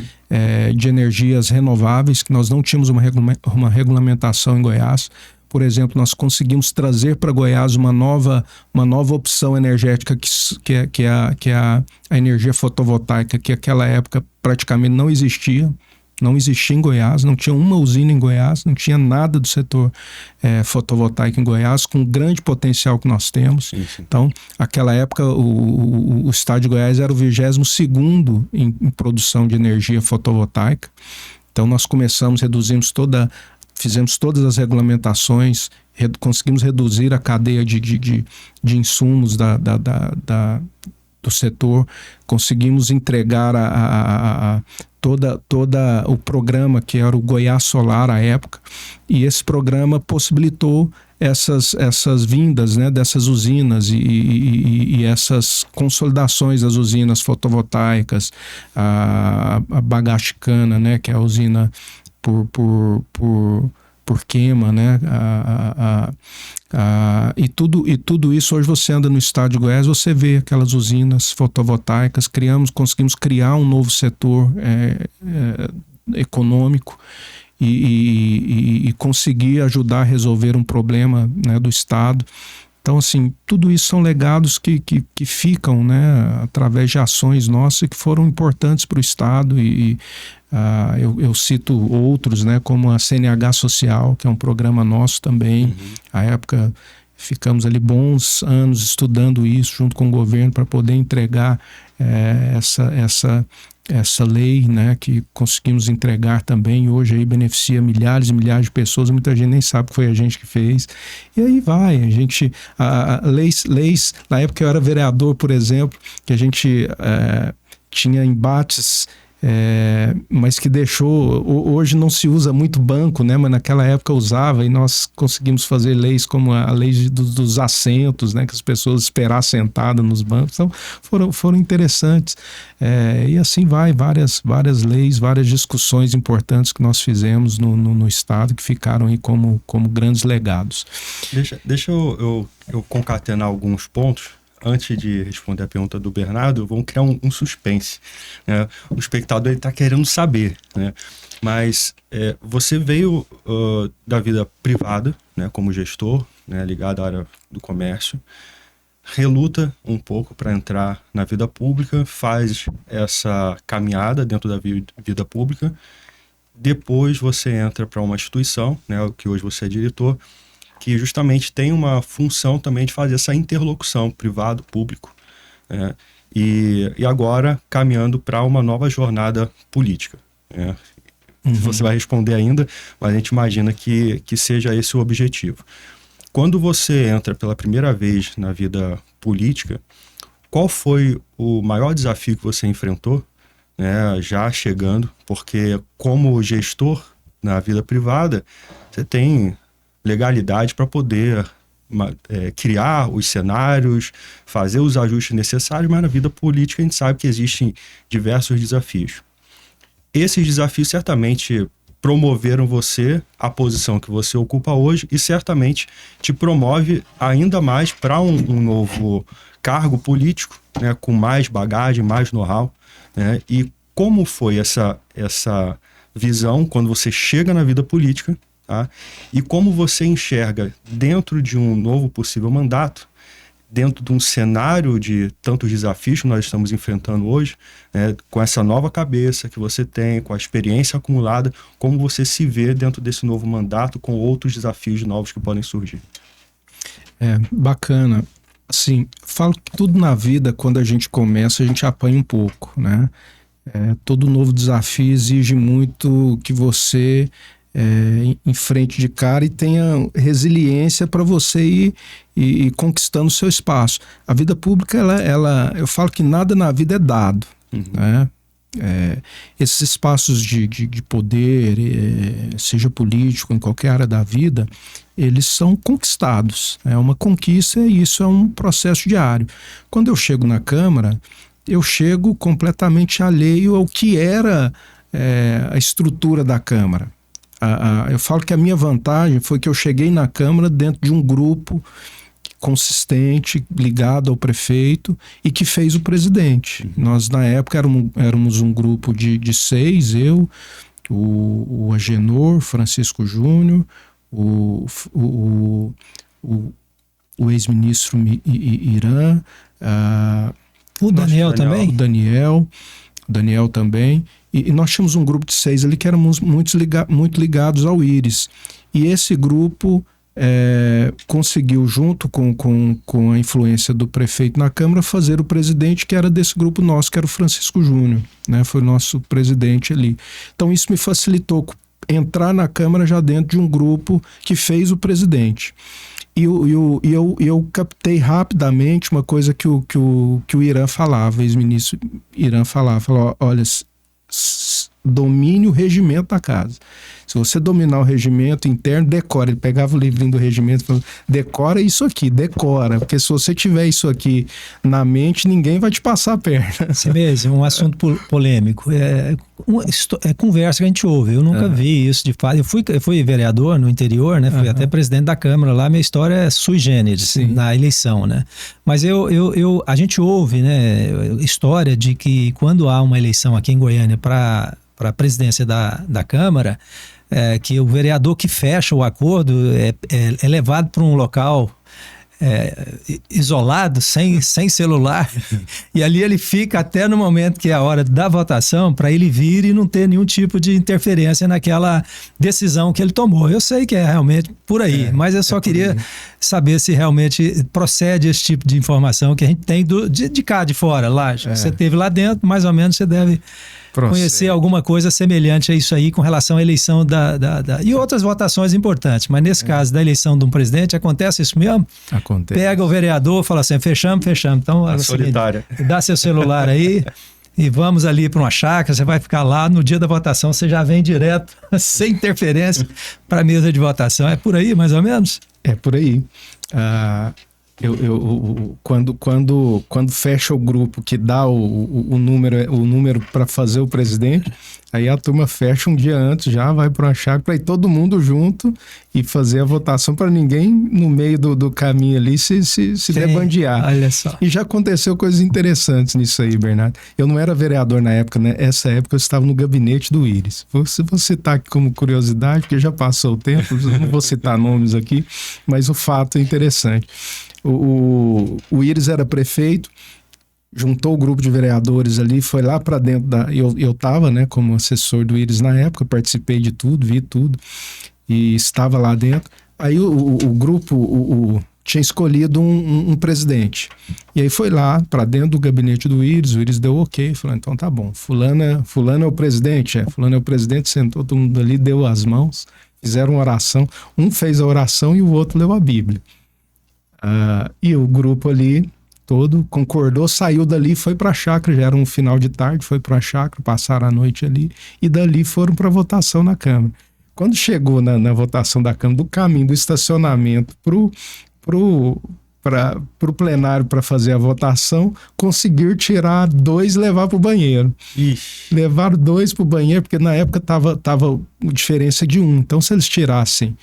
de energias renováveis, que nós não tínhamos uma regulamentação em Goiás. Por exemplo, nós conseguimos trazer para Goiás uma nova opção energética que é a energia fotovoltaica, que naquela época praticamente não existia em Goiás, não tinha uma usina em Goiás, não tinha nada do setor fotovoltaico em Goiás, com o grande potencial que nós temos. Sim. Então, naquela época, o estado de Goiás era o 22º em produção de energia fotovoltaica. Então, nós fizemos todas as regulamentações, conseguimos reduzir a cadeia de insumos do setor, conseguimos entregar todo o programa que era o Goiás Solar à época, e esse programa possibilitou essas vindas, né, dessas usinas e essas consolidações das usinas fotovoltaicas, a Bagachicana, né, que é a usina por queima, né? E tudo isso, hoje você anda no estado de Goiás, você vê aquelas usinas fotovoltaicas, conseguimos criar um novo setor econômico e conseguir ajudar a resolver um problema, né, do estado. Então, assim, tudo isso são legados que ficam, né, através de ações nossas que foram importantes para o estado eu cito outros, né, como a CNH Social, que é um programa nosso também. À época, ficamos ali bons anos estudando isso junto com o governo para poder entregar essa lei, né, que conseguimos entregar também. Hoje aí beneficia milhares e milhares de pessoas, muita gente nem sabe que foi a gente que fez. E aí vai, leis, na época eu era vereador, por exemplo, que a gente tinha embates, mas que hoje não se usa muito banco, né? Mas naquela época usava, e nós conseguimos fazer leis como a lei dos assentos, né? Que as pessoas esperassem sentadas nos bancos. Então foram interessantes, e assim vai, várias leis, várias discussões importantes que nós fizemos no estado, que ficaram aí como grandes legados. Deixa eu concatenar alguns pontos. Antes de responder a pergunta do Bernardo, vamos criar um suspense, né? O espectador está querendo saber, né? Mas você veio da vida privada, né, como gestor, né, ligado à área do comércio, reluta um pouco para entrar na vida pública, faz essa caminhada dentro da vida pública, depois você entra para uma instituição, né, que hoje você é diretor, que justamente tem uma função também de fazer essa interlocução privado-público, né? E agora caminhando para uma nova jornada política, né? Você vai responder ainda, mas a gente imagina que seja esse o objetivo. Quando você entra pela primeira vez na vida política, qual foi o maior desafio que você enfrentou, né, já chegando? Porque como gestor na vida privada, você tem legalidade para poder criar os cenários, fazer os ajustes necessários, mas na vida política a gente sabe que existem diversos desafios. Esses desafios certamente promoveram você à posição que você ocupa hoje e certamente te promove ainda mais para um novo cargo político, né, com mais bagagem, mais know-how, né? E como foi essa visão quando você chega na vida política? Tá? E como você enxerga dentro de um novo possível mandato, dentro de um cenário de tantos desafios que nós estamos enfrentando hoje, né, com essa nova cabeça que você tem, com a experiência acumulada, como você se vê dentro desse novo mandato com outros desafios novos que podem surgir? Bacana. Assim, falo que tudo na vida, quando a gente começa, a gente apanha um pouco, né? Todo novo desafio exige muito que você enfrente de cara e tenha resiliência para você ir conquistando o seu espaço. A vida pública, eu falo que nada na vida é dado, né? Esses espaços de poder, seja político, em qualquer área da vida, eles são conquistados. É uma conquista e isso é um processo diário. Quando eu chego na Câmara, eu chego completamente alheio ao que era a estrutura da Câmara. Eu falo que a minha vantagem foi que eu cheguei na Câmara dentro de um grupo consistente, ligado ao prefeito e que fez o presidente. Nós, na época, éramos um grupo de 6, eu, o Agenor, Francisco Júnior, o ex-ministro Irã, o Daniel também? O Daniel também. E nós tínhamos um grupo de 6 ali que éramos muito ligados ao Íris. E esse grupo conseguiu, junto com a influência do prefeito na Câmara, fazer o presidente que era desse grupo nosso, que era o Francisco Júnior, né? Foi o nosso presidente ali. Então isso me facilitou entrar na Câmara já dentro de um grupo que fez o presidente. E eu captei rapidamente uma coisa que o Irã falava, o ex-ministro Irã falou, olha, domine o regimento da casa. Se você dominar o regimento interno, decora. Ele pegava o livrinho do regimento e falava, decora isso aqui, decora. Porque se você tiver isso aqui na mente, ninguém vai te passar a perna. Sim mesmo, um assunto polêmico. É conversa que a gente ouve. Eu nunca vi isso de fato. Eu fui vereador no interior, né? Fui até presidente da Câmara lá. Minha história é sui generis na eleição, né? Mas a gente ouve, né, história de que quando há uma eleição aqui em Goiânia para a presidência da Câmara, que o vereador que fecha o acordo é levado para um local isolado, sem celular, e ali ele fica até no momento que é a hora da votação para ele vir e não ter nenhum tipo de interferência naquela decisão que ele tomou. Eu sei que é realmente por aí, mas eu só queria saber se realmente procede esse tipo de informação que a gente tem de cá de fora. Lá, você esteve lá dentro, mais ou menos você deve conhecer alguma coisa semelhante a isso aí com relação à eleição e outras votações importantes. Mas nesse caso da eleição de um presidente, acontece isso mesmo? Acontece. Pega o vereador, fala assim, fechamos. Então, solitária. Dá seu celular aí e vamos ali para uma chácara, você vai ficar lá, no dia da votação você já vem direto, sem interferência, para a mesa de votação. É por aí, mais ou menos? É por aí. Quando fecha o grupo que dá o número para fazer o presidente, aí a turma fecha um dia antes, já vai para uma chácara para ir todo mundo junto e fazer a votação para ninguém no meio do caminho ali se debandear. Olha só. E já aconteceu coisas interessantes nisso aí, Bernardo. Eu não era vereador na época, né? Essa época eu estava no gabinete do Íris. Vou citar aqui como curiosidade, porque já passou o tempo, não vou citar nomes aqui, mas o fato é interessante. O Íris era prefeito, juntou o grupo de vereadores ali, foi lá para dentro eu estava, né, como assessor do Íris na época, participei de tudo, vi tudo e estava lá dentro. Aí o grupo tinha escolhido um presidente e aí foi lá para dentro do gabinete do Íris, o Íris deu ok, falou, então tá bom, fulano é o presidente, fulano é o presidente, sentou todo mundo ali, deu as mãos, fizeram uma oração, um fez a oração e o outro leu a Bíblia. E o grupo ali todo concordou, saiu dali, foi para a chácara, já era um final de tarde, foi para a chácara, passaram a noite ali e dali foram para votação na Câmara. Quando chegou na votação da Câmara, do caminho do estacionamento pro plenário para fazer a votação, conseguiram tirar 2 e levar para o banheiro. Ixi. Levaram 2 para o banheiro, porque na época tava diferença de 1. Então se eles tirassem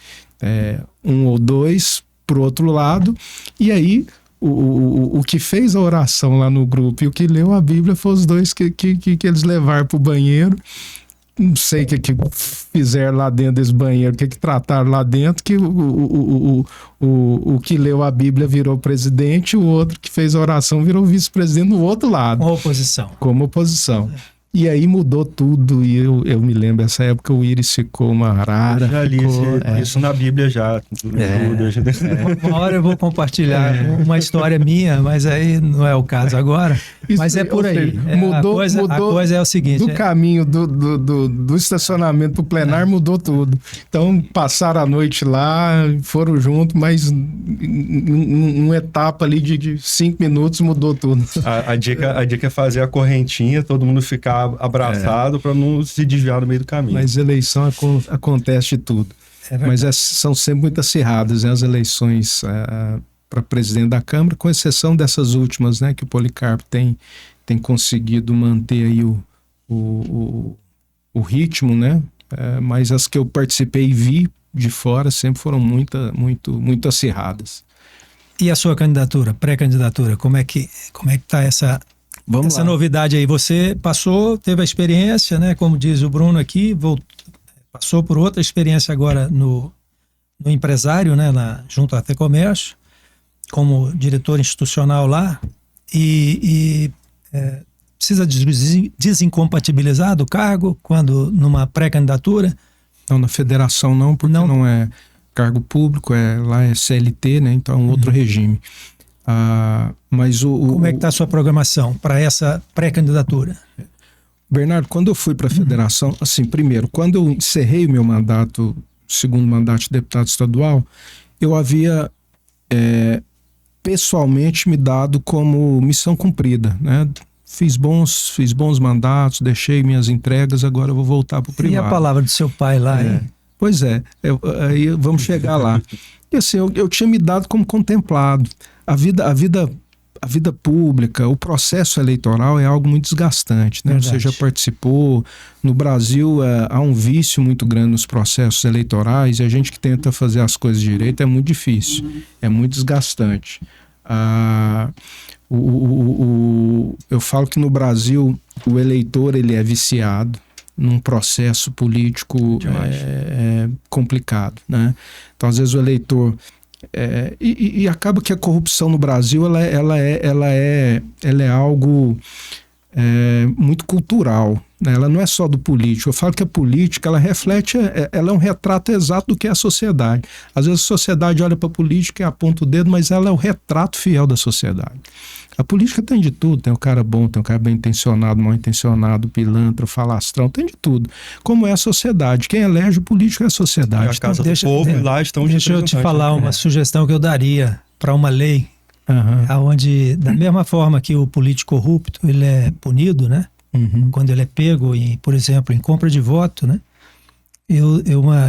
1 ou 2 pro outro lado, e aí o que fez a oração lá no grupo e o que leu a Bíblia foram os 2 que eles levaram pro banheiro. Não sei o que fizeram lá dentro desse banheiro, o que trataram lá dentro, que o que leu a Bíblia virou presidente, o outro que fez a oração virou vice-presidente no outro lado. Como oposição. E aí mudou tudo, e eu me lembro, essa época o Íris ficou uma arara. Já li isso na Bíblia já. Uma hora eu vou compartilhar uma história minha, mas aí não é o caso agora. Mas é por aí. Mudou, a coisa é o seguinte. Do caminho do estacionamento pro plenário mudou tudo. Então passaram a noite lá, foram juntos, mas numa etapa ali de 5 minutos mudou tudo. A dica é fazer a correntinha, todo mundo ficava abraçado para não se desviar do meio do caminho. Mas eleição acontece de tudo. Mas são sempre muito acirradas, né, as eleições para presidente da Câmara, com exceção dessas últimas, né, que o Policarpo tem conseguido manter aí o ritmo, né? Mas as que eu participei e vi de fora sempre foram muito acirradas. E a sua candidatura, pré-candidatura, como é que está essa novidade aí? Você passou, teve a experiência, né? Como diz o Bruno aqui, passou por outra experiência agora no empresário, né? Junto à FEComércio, como diretor institucional lá, e precisa desincompatibilizar do cargo quando numa pré-candidatura? Não, na federação não, porque não é cargo público, lá é CLT, né? Então é um outro regime. Mas como é que está a sua programação para essa pré-candidatura? Bernardo, quando eu fui para a federação, assim, primeiro, quando eu encerrei o meu mandato, segundo mandato de deputado estadual, eu havia pessoalmente me dado como missão cumprida, né? Fiz bons mandatos, deixei minhas entregas, agora eu vou voltar para o privado. E a palavra do seu pai lá, hein? Pois aí vamos chegar lá. E assim, eu tinha me dado como contemplado. A vida pública, o processo eleitoral é algo muito desgastante, né? Você já participou. No Brasil há um vício muito grande nos processos eleitorais, e a gente que tenta fazer as coisas direito é muito difícil, é muito desgastante. Eu falo que no Brasil o eleitor ele é viciado num processo político complicado, né? Então às vezes o eleitor e acaba que a corrupção no Brasil ela é algo muito cultural, né? Ela não é só do político. Eu falo que a política ela reflete, ela é um retrato exato do que é a sociedade. Às vezes a sociedade olha para a política e aponta o dedo, mas ela é o retrato fiel da sociedade. A política tem de tudo, tem o cara bom, tem o cara bem intencionado, mal intencionado, pilantra, falastrão, tem de tudo. Como é a sociedade? Quem elege o político é a sociedade. A casa do povo, lá estão. Deixa eu te falar uma sugestão que eu daria para uma lei, onde, da mesma forma que o político corrupto ele é punido, né? Quando ele é pego, por exemplo, em compra de voto, né?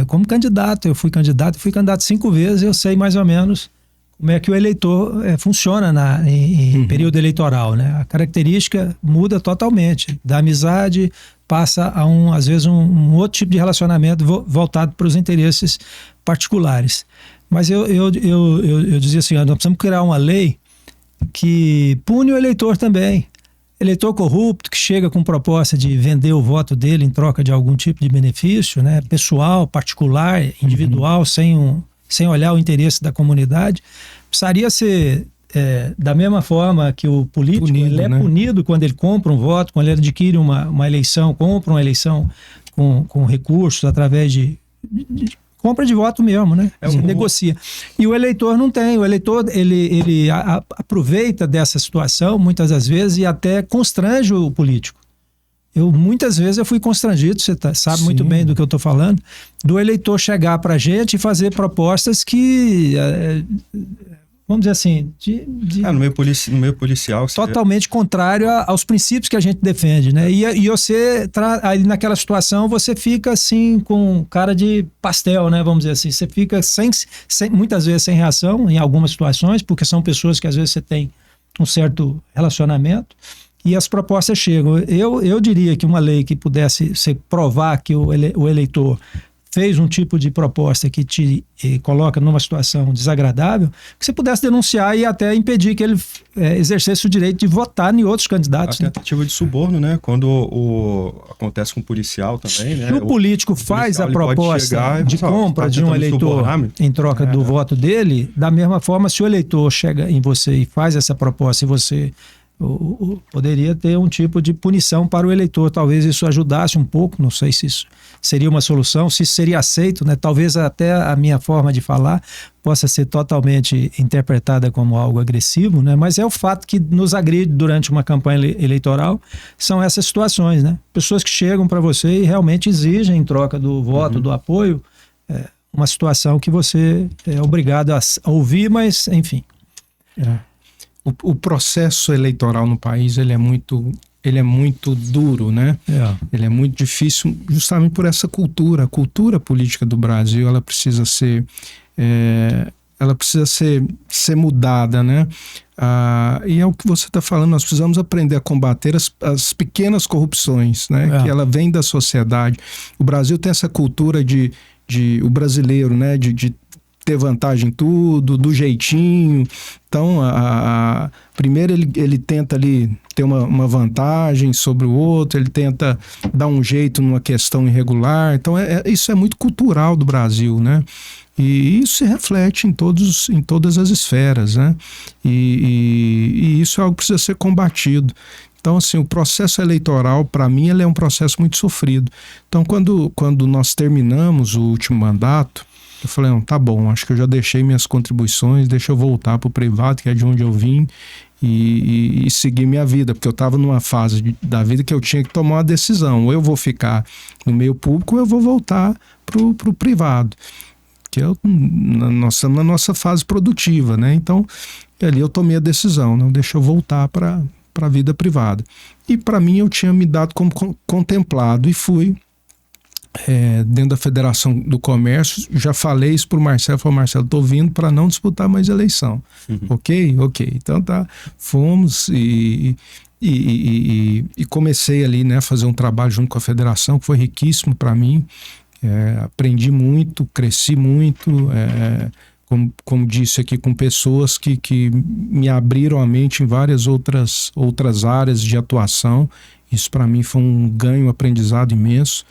Como candidato, eu fui candidato 5 vezes, eu sei mais ou menos como é que o eleitor funciona em período eleitoral, né? A característica muda totalmente. Da amizade passa a às vezes um outro tipo de relacionamento voltado para os interesses particulares. Mas eu dizia assim, nós precisamos criar uma lei que pune o eleitor também. Eleitor corrupto que chega com proposta de vender o voto dele em troca de algum tipo de benefício, né? Pessoal, particular, individual, sem olhar o interesse da comunidade, precisaria ser da mesma forma que o político ele é punido quando ele compra um voto, quando ele adquire uma eleição, compra uma eleição com recursos através de compra de voto mesmo, né? Negocia. E o eleitor não tem. O eleitor, ele aproveita dessa situação, muitas das vezes, e até constrange o político. Muitas vezes eu fui constrangido, você sabe muito bem do que eu estou falando, do eleitor chegar para a gente e fazer propostas que, vamos dizer assim, no meio policial totalmente contrário aos princípios que a gente defende, né? E você, aí naquela situação, você fica assim com cara de pastel, né? Vamos dizer assim, você fica muitas vezes sem reação em algumas situações, porque são pessoas que às vezes você tem um certo relacionamento. E as propostas chegam. Eu diria que uma lei que pudesse provar que o eleitor fez um tipo de proposta que te coloca numa situação desagradável, que você pudesse denunciar e até impedir que ele exercesse o direito de votar em outros candidatos. A tentativa de suborno, né? Quando acontece com o policial também, né? Se o político faz a proposta de compra de um eleitor em troca do voto dele, da mesma forma, se o eleitor chega em você e faz essa proposta e você poderia ter um tipo de punição para o eleitor. Talvez isso ajudasse um pouco, não sei se isso seria uma solução, se isso seria aceito, né? Talvez até a minha forma de falar possa ser totalmente interpretada como algo agressivo, né? Mas é o fato que nos agride durante uma campanha eleitoral, são essas situações, né? Pessoas que chegam para você e realmente exigem em troca do voto, do apoio, uma situação que você é obrigado a ouvir, mas enfim. O processo eleitoral no país ele é muito ele é muito duro, né? Ele é muito difícil justamente por essa cultura. A cultura política do Brasil, ela precisa ser ser mudada, né? E é o que você está falando, nós precisamos aprender a combater as pequenas corrupções, né? Que ela vem da sociedade. O Brasil tem essa cultura o brasileiro, né? De ter vantagem em tudo, do jeitinho. Então, primeiro ele tenta ali ter uma vantagem sobre o outro, ele tenta dar um jeito numa questão irregular. Então, isso é muito cultural do Brasil, né? E isso se reflete em todas as esferas, né? E isso é algo que precisa ser combatido. Então, assim, o processo eleitoral, para mim, ele é um processo muito sofrido. Então, quando nós terminamos o último mandato, eu falei, não, tá bom, acho que eu já deixei minhas contribuições, deixa eu voltar para o privado, que é de onde eu vim, e seguir minha vida, porque eu estava numa fase da vida que eu tinha que tomar uma decisão. Ou eu vou ficar no meio público, ou eu vou voltar para o privado. Que nós estamos na nossa fase produtiva, né? Então, ali eu tomei a decisão, não deixa eu voltar para a vida privada. E para mim eu tinha me dado como contemplado e fui dentro da Federação do Comércio, já falei isso pro Marcelo, falei, Marcelo, tô vindo para não disputar mais eleição. Ok? Então tá, fomos e comecei ali, né, a fazer um trabalho junto com a Federação, que foi riquíssimo para mim. Aprendi muito, cresci muito, como disse aqui, com pessoas que me abriram a mente em várias outras áreas de atuação. Isso para mim foi um ganho, um aprendizado imenso.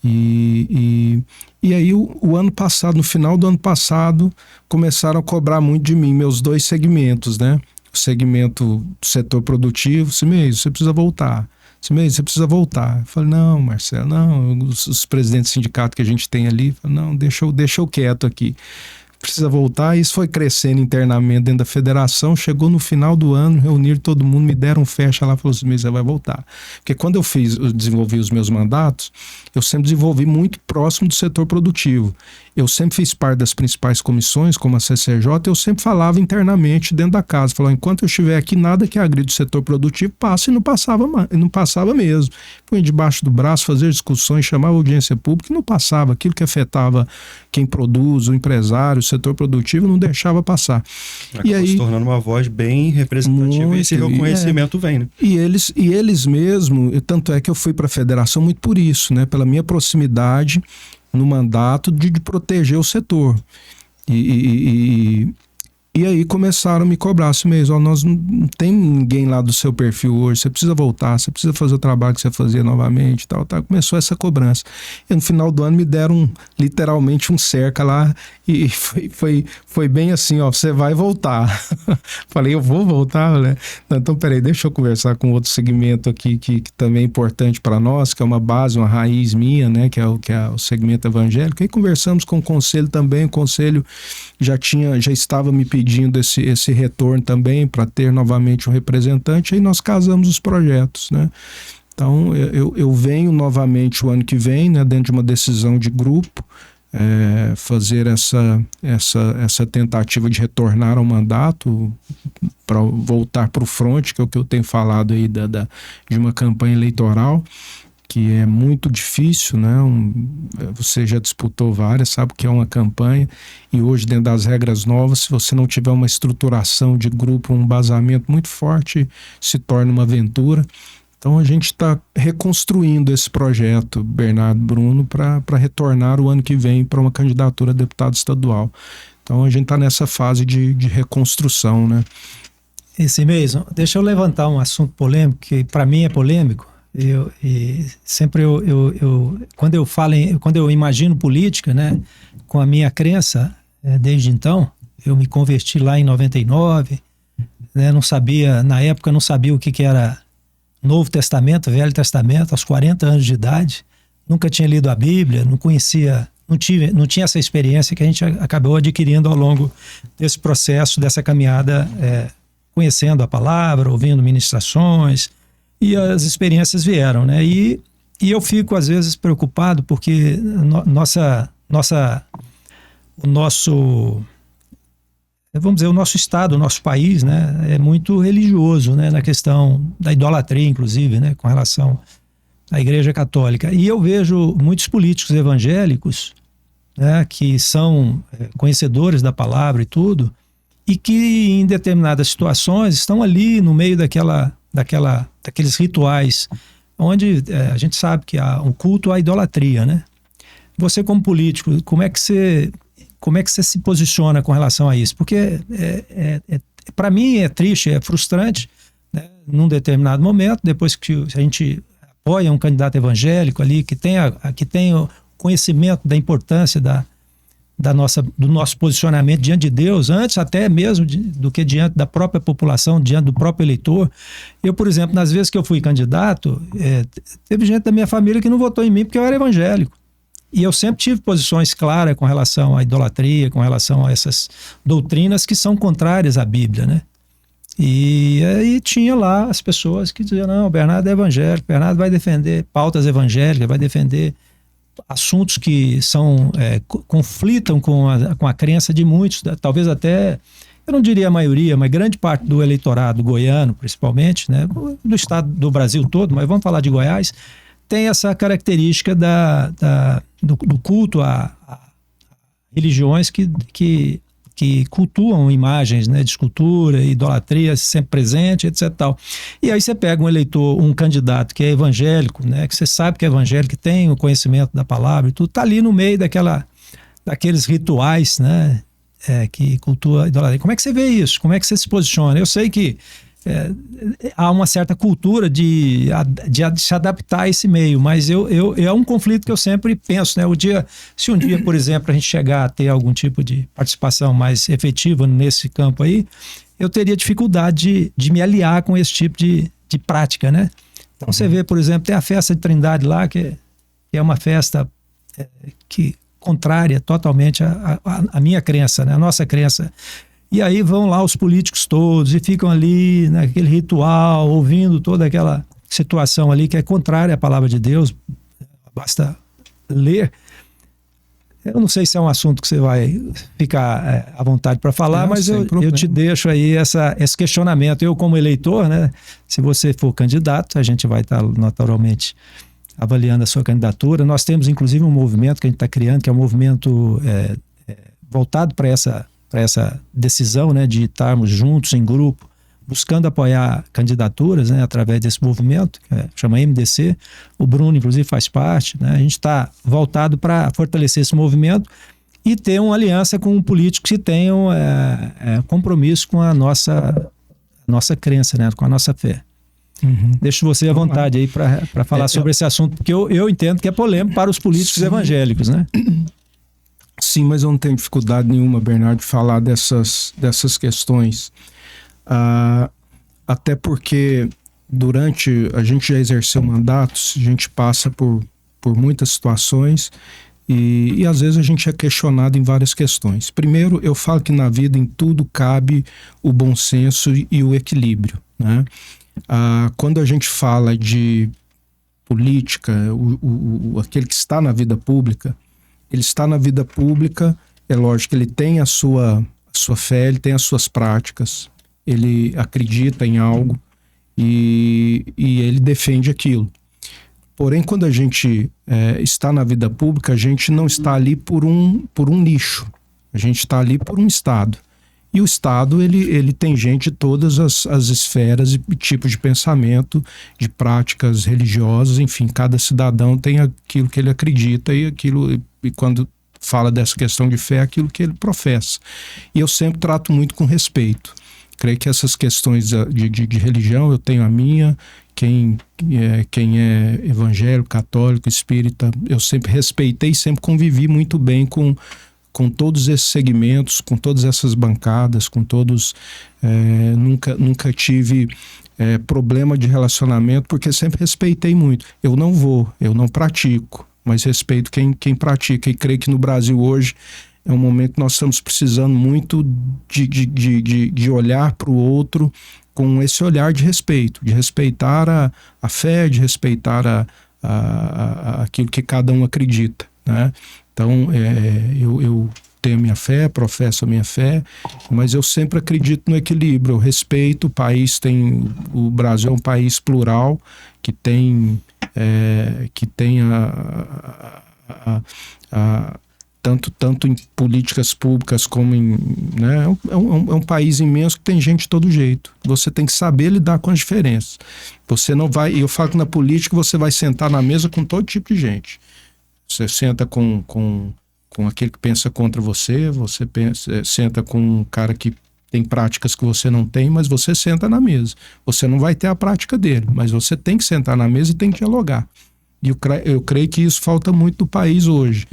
E aí o ano passado, no final do ano passado, começaram a cobrar muito de mim, meus 2 segmentos, né? O segmento do setor produtivo, você precisa voltar. Você precisa voltar. Eu falei, não, Marcelo, não. Os presidentes do sindicato que a gente tem ali, falei, não, deixa eu quieto aqui. Precisa voltar. Isso foi crescendo internamente dentro da federação. Chegou no final do ano, reuniram todo mundo, me deram fecha lá, falou assim, você vai voltar. Porque quando eu desenvolvi os meus mandatos, eu sempre desenvolvi muito próximo do setor produtivo. Eu sempre fiz parte das principais comissões, como a CCJ, eu sempre falava internamente dentro da casa. Falava, enquanto eu estiver aqui, nada que agride o setor produtivo passa, e não passava mesmo. Põe debaixo do braço, fazer discussões, chamava audiência pública, e não passava. Aquilo que afetava quem produz, o empresário, o setor produtivo, não deixava passar. Acabou se tornando uma voz bem representativa muito, e esse reconhecimento vem, né? E eles mesmo, tanto é que eu fui para a federação muito por isso, né? Pela minha proximidade no mandato de proteger o setor. E aí começaram a me cobrar assim mesmo, nós não tem ninguém lá do seu perfil hoje, você precisa voltar, você precisa fazer o trabalho que você fazia novamente, tal. Começou essa cobrança. E no final do ano me deram literalmente um cerca lá e foi bem assim, você vai voltar. Falei, eu vou voltar, né? Então, peraí, deixa eu conversar com outro segmento aqui que também é importante para nós, que é uma base, uma raiz minha, né? Que é o segmento evangélico. E conversamos com o conselho também, o conselho já estava me pedindo esse retorno também para ter novamente um representante, e aí nós casamos os projetos, né? Então eu venho novamente o ano que vem, né, dentro de uma decisão de grupo, fazer essa tentativa de retornar ao mandato para voltar para o front, que é o que eu tenho falado aí de uma campanha eleitoral que é muito difícil, né? Você já disputou várias, sabe que é uma campanha, e hoje dentro das regras novas, se você não tiver uma estruturação de grupo, um embasamento muito forte, se torna uma aventura. Então a gente está reconstruindo esse projeto, Bernardo, Bruno, para retornar o ano que vem para uma candidatura a deputado estadual. Então a gente está nessa fase de reconstrução, né? Esse mesmo. Deixa eu levantar um assunto polêmico, que para mim é polêmico. Quando eu imagino política, né, com a minha crença, desde então, eu me converti lá em 99, né, na época não sabia o que era Novo Testamento, Velho Testamento, aos 40 anos de idade, nunca tinha lido a Bíblia, não tinha essa experiência que a gente acabou adquirindo ao longo desse processo, dessa caminhada, conhecendo a palavra, ouvindo ministrações. E as experiências vieram, né? E eu fico, às vezes, preocupado porque o nosso vamos dizer, o nosso estado, o nosso país, né, é muito religioso, né, na questão da idolatria, inclusive, né, com relação à Igreja Católica. E eu vejo muitos políticos evangélicos, né, que são conhecedores da palavra e tudo, e que em determinadas situações estão ali no meio daqueles rituais, onde a gente sabe que há um culto à idolatria, né? Você como político, como é que você se posiciona com relação a isso? Porque para mim é triste, é frustrante, né? Num determinado momento, depois que a gente apoia um candidato evangélico ali, que tenha o conhecimento da importância do nosso posicionamento diante de Deus, antes até mesmo do que diante da própria população, diante do próprio eleitor. Eu, por exemplo, nas vezes que eu fui candidato, teve gente da minha família que não votou em mim porque eu era evangélico. E eu sempre tive posições claras com relação à idolatria, com relação a essas doutrinas que são contrárias à Bíblia, né? E aí tinha lá as pessoas que diziam, não, o Bernardo é evangélico, o Bernardo vai defender pautas evangélicas, vai defender assuntos que conflitam com a crença de muitos, talvez até, eu não diria a maioria, mas grande parte do eleitorado goiano, principalmente, né, do estado do Brasil todo, mas vamos falar de Goiás, tem essa característica do culto a religiões que cultuam imagens, né, de escultura, idolatria sempre presente, etc. Tal. E aí você pega um eleitor, um candidato que é evangélico, né, que você sabe que é evangélico, que tem o conhecimento da palavra e tudo, está ali no meio daqueles rituais, né, que cultua a idolatria. Como é que você vê isso? Como é que você se posiciona? Eu sei que há uma certa cultura de se adaptar a esse meio, mas é um conflito que eu sempre penso, né? Se um dia, por exemplo, a gente chegar a ter algum tipo de participação mais efetiva nesse campo aí, eu teria dificuldade de me aliar com esse tipo de prática, né? Então você vê, por exemplo, tem a festa de Trindade lá, que é uma festa que contrária totalmente à minha crença, né? A nossa crença. E aí vão lá os políticos todos e ficam ali naquele ritual, ouvindo toda aquela situação ali que é contrária à palavra de Deus. Basta ler. Eu não sei se é um assunto que você vai ficar à vontade para falar, mas eu te deixo aí esse questionamento. Eu, como eleitor, né, se você for candidato, a gente vai estar naturalmente avaliando a sua candidatura. Nós temos, inclusive, um movimento que a gente está criando, que é um movimento voltado para essa decisão, né, de estarmos juntos em grupo, buscando apoiar candidaturas, né, através desse movimento, que chama MDC. O Bruno, inclusive, faz parte, né? A gente está voltado para fortalecer esse movimento e ter uma aliança com um político que tenha compromisso com a nossa crença, né, com a nossa fé. Uhum. Deixo você à vontade aí para falar sobre esse assunto, porque eu entendo que é polêmico para os políticos evangélicos, né? Sim, mas eu não tenho dificuldade nenhuma, Bernardo, de falar dessas questões. Até porque a gente já exerceu mandatos, a gente passa por muitas situações e às vezes a gente é questionado em várias questões. Primeiro, eu falo que na vida em tudo cabe o bom senso e o equilíbrio, né? Quando a gente fala de política, aquele que está na vida pública, ele está na vida pública, é lógico que ele tem a sua fé, ele tem as suas práticas, ele acredita em algo e ele defende aquilo. Porém, quando a gente está na vida pública, a gente não está ali por um nicho, a gente está ali por um Estado. E o Estado, ele tem gente de todas as esferas e tipos de pensamento, de práticas religiosas, enfim, cada cidadão tem aquilo que ele acredita e quando fala dessa questão de fé, aquilo que ele professa. E eu sempre trato muito com respeito. Creio que essas questões de religião, eu tenho a minha, quem é evangélico, católico, espírita, eu sempre respeitei, sempre convivi muito bem com todos esses segmentos, com todas essas bancadas, com todos, nunca tive problema de relacionamento, porque sempre respeitei muito. Eu não pratico, mas respeito quem pratica, e creio que no Brasil hoje é um momento que nós estamos precisando muito de olhar para o outro com esse olhar de respeito, de respeitar a fé, de respeitar aquilo que cada um acredita, né? Então, eu tenho a minha fé, professo a minha fé, mas eu sempre acredito no equilíbrio, eu respeito, o Brasil é um país plural, que tem tanto em políticas públicas como em... Né, é um país imenso que tem gente de todo jeito. Você tem que saber lidar com as diferenças. Você não vai... Eu falo que na política você vai sentar na mesa com todo tipo de gente. Você senta com aquele que pensa contra você senta com um cara que tem práticas que você não tem, mas você senta na mesa. Você não vai ter a prática dele, mas você tem que sentar na mesa e tem que dialogar. E eu creio que isso falta muito no país hoje.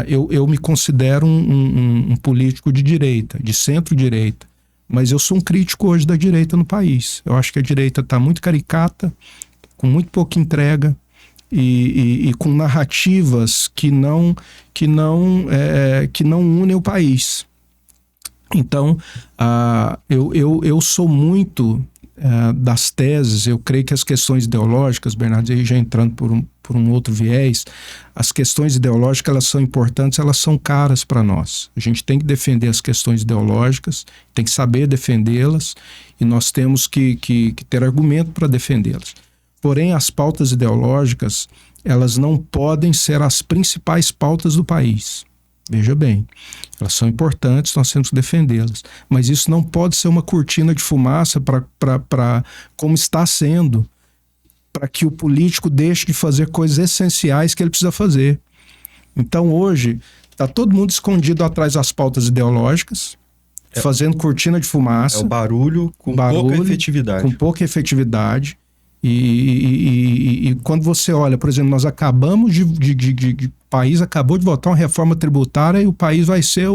Eu me considero um político de direita, de centro-direita, mas eu sou um crítico hoje da direita no país. Eu acho que a direita está muito caricata, com muito pouca entrega e com narrativas que não unem o país. Então, eu sou muito... das teses, eu creio que as questões ideológicas, Bernardo, aí já entrando por um outro viés, as questões ideológicas, elas são importantes, elas são caras para nós. A gente tem que defender as questões ideológicas, tem que saber defendê-las e nós temos que ter argumento para defendê-las. Porém, as pautas ideológicas, elas não podem ser as principais pautas do país. Veja bem, elas são importantes, nós temos que defendê-las. Mas isso não pode ser uma cortina de fumaça como está sendo, para que o político deixe de fazer coisas essenciais que ele precisa fazer. Então hoje está todo mundo escondido atrás das pautas ideológicas, fazendo cortina de fumaça. É o barulho com pouca efetividade. Com pouca efetividade. E quando você olha, por exemplo, nós acabamos o país acabou de votar uma reforma tributária e o país vai ser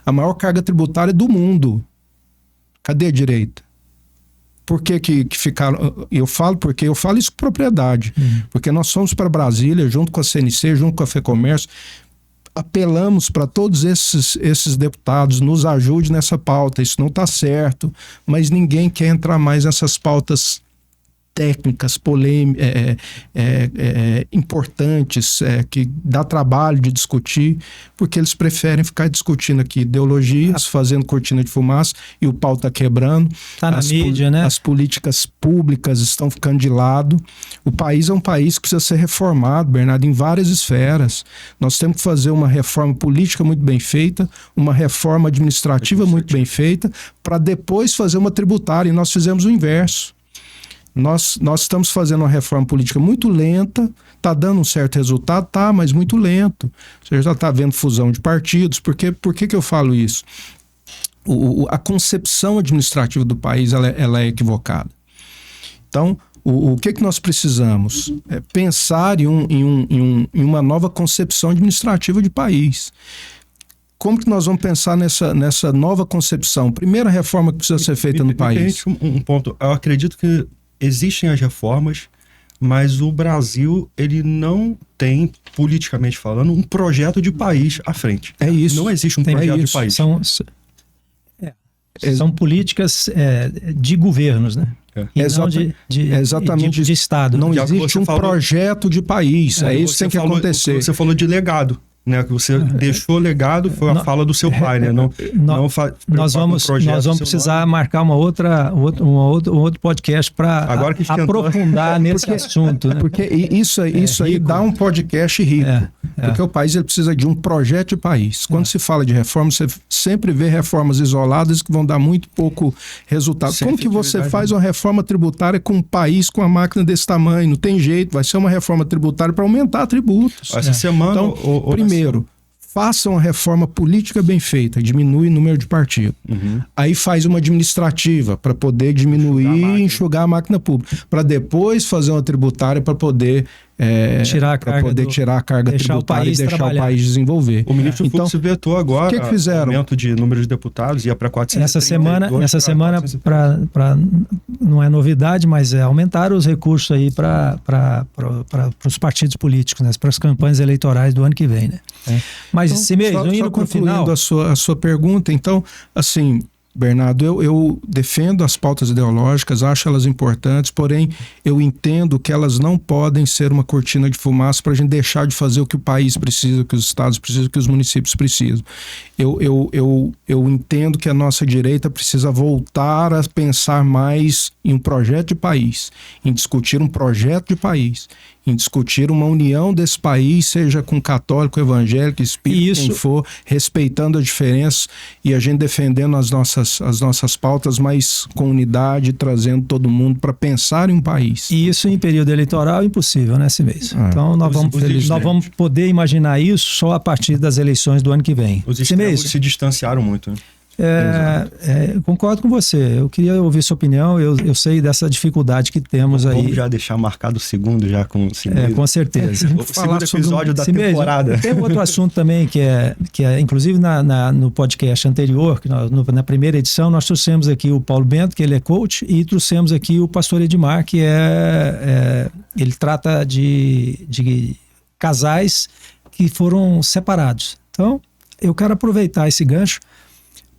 a maior carga tributária do mundo. Cadê a direita? Por que ficaram... Eu falo isso com propriedade. Porque nós fomos para Brasília, junto com a CNC, junto com a FEComércio, apelamos para todos esses deputados, nos ajude nessa pauta, isso não está certo, mas ninguém quer entrar mais nessas pautas técnicas, importantes, que dá trabalho de discutir, porque eles preferem ficar discutindo aqui ideologias, fazendo cortina de fumaça, e o pau está quebrando. Está na mídia, né? As políticas públicas estão ficando de lado. O país é um país que precisa ser reformado, Bernardo, em várias esferas. Nós temos que fazer uma reforma política muito bem feita, uma reforma administrativa muito bem feita, para depois fazer uma tributária, e nós fizemos o inverso. Nós estamos fazendo uma reforma política muito lenta, está dando um certo resultado, mas muito lento. Você já está vendo fusão de partidos. Por que eu falo isso? A concepção administrativa do país ela é equivocada. Então, o que nós precisamos? É pensar em uma nova concepção administrativa de país. Como que nós vamos pensar nessa nova concepção? Primeira reforma que precisa ser feita no país. Um ponto. Eu acredito que existem as reformas, mas o Brasil, ele não tem, politicamente falando, um projeto de país à frente. É isso. Não existe um projeto de país. São políticas de governos, né? E não de Estado. Não existe um projeto de país. É isso que tem que acontecer. Você falou de legado, né? Que você deixou legado, foi a fala do seu pai, né? Nós vamos precisar marcar um outro podcast para aprofundar nesse assunto, né? Porque isso aí dá um podcast rico. Porque o país ele precisa de um projeto de país. Quando se fala de reforma, você sempre vê reformas isoladas que vão dar muito pouco resultado. Como que você faz uma reforma tributária com um país com uma máquina desse tamanho? Não tem jeito, vai ser uma reforma tributária para aumentar tributos. Essa semana... Então, primeiro, faça uma reforma política bem feita, diminui o número de partidos. Aí faz uma administrativa para poder diminuir e enxugar a máquina pública. Para depois fazer uma tributária para poder tirar a carga tributária e deixar o país desenvolver. O ministro Fux vetou agora o que fizeram? O aumento de número de deputados, ia para 432. Essa semana não é novidade, mas aumentaram os recursos aí para os partidos políticos, né, para as campanhas eleitorais do ano que vem, né? Mas, então, indo para o final... a sua pergunta, então, assim, Bernardo, eu defendo as pautas ideológicas, acho elas importantes, porém eu entendo que elas não podem ser uma cortina de fumaça para a gente deixar de fazer o que o país precisa, o que os estados precisam, o que os municípios precisam. Eu entendo que a nossa direita precisa voltar a pensar mais em um projeto de país, em discutir um projeto de país, em discutir uma união desse país, seja com católico, evangélico, espírita, quem for, respeitando as diferenças e a gente defendendo as nossas pautas, mas com unidade, trazendo todo mundo para pensar em um país. E isso em período eleitoral é impossível, né, Cimês? Então nós vamos poder imaginar isso só a partir das eleições do ano que vem. Os extremos se distanciaram muito, né? Concordo com você. Eu queria ouvir sua opinião. Eu sei dessa dificuldade que temos aí. Vamos já deixar marcado o segundo já com o Cimês. Com certeza. O segundo episódio da temporada. Tem outro assunto também que é inclusive no podcast anterior, que na primeira edição, nós trouxemos aqui o Paulo Bento, que ele é coach, e trouxemos aqui o pastor Edmar, que ele trata de casais que foram separados. Então, eu quero aproveitar esse gancho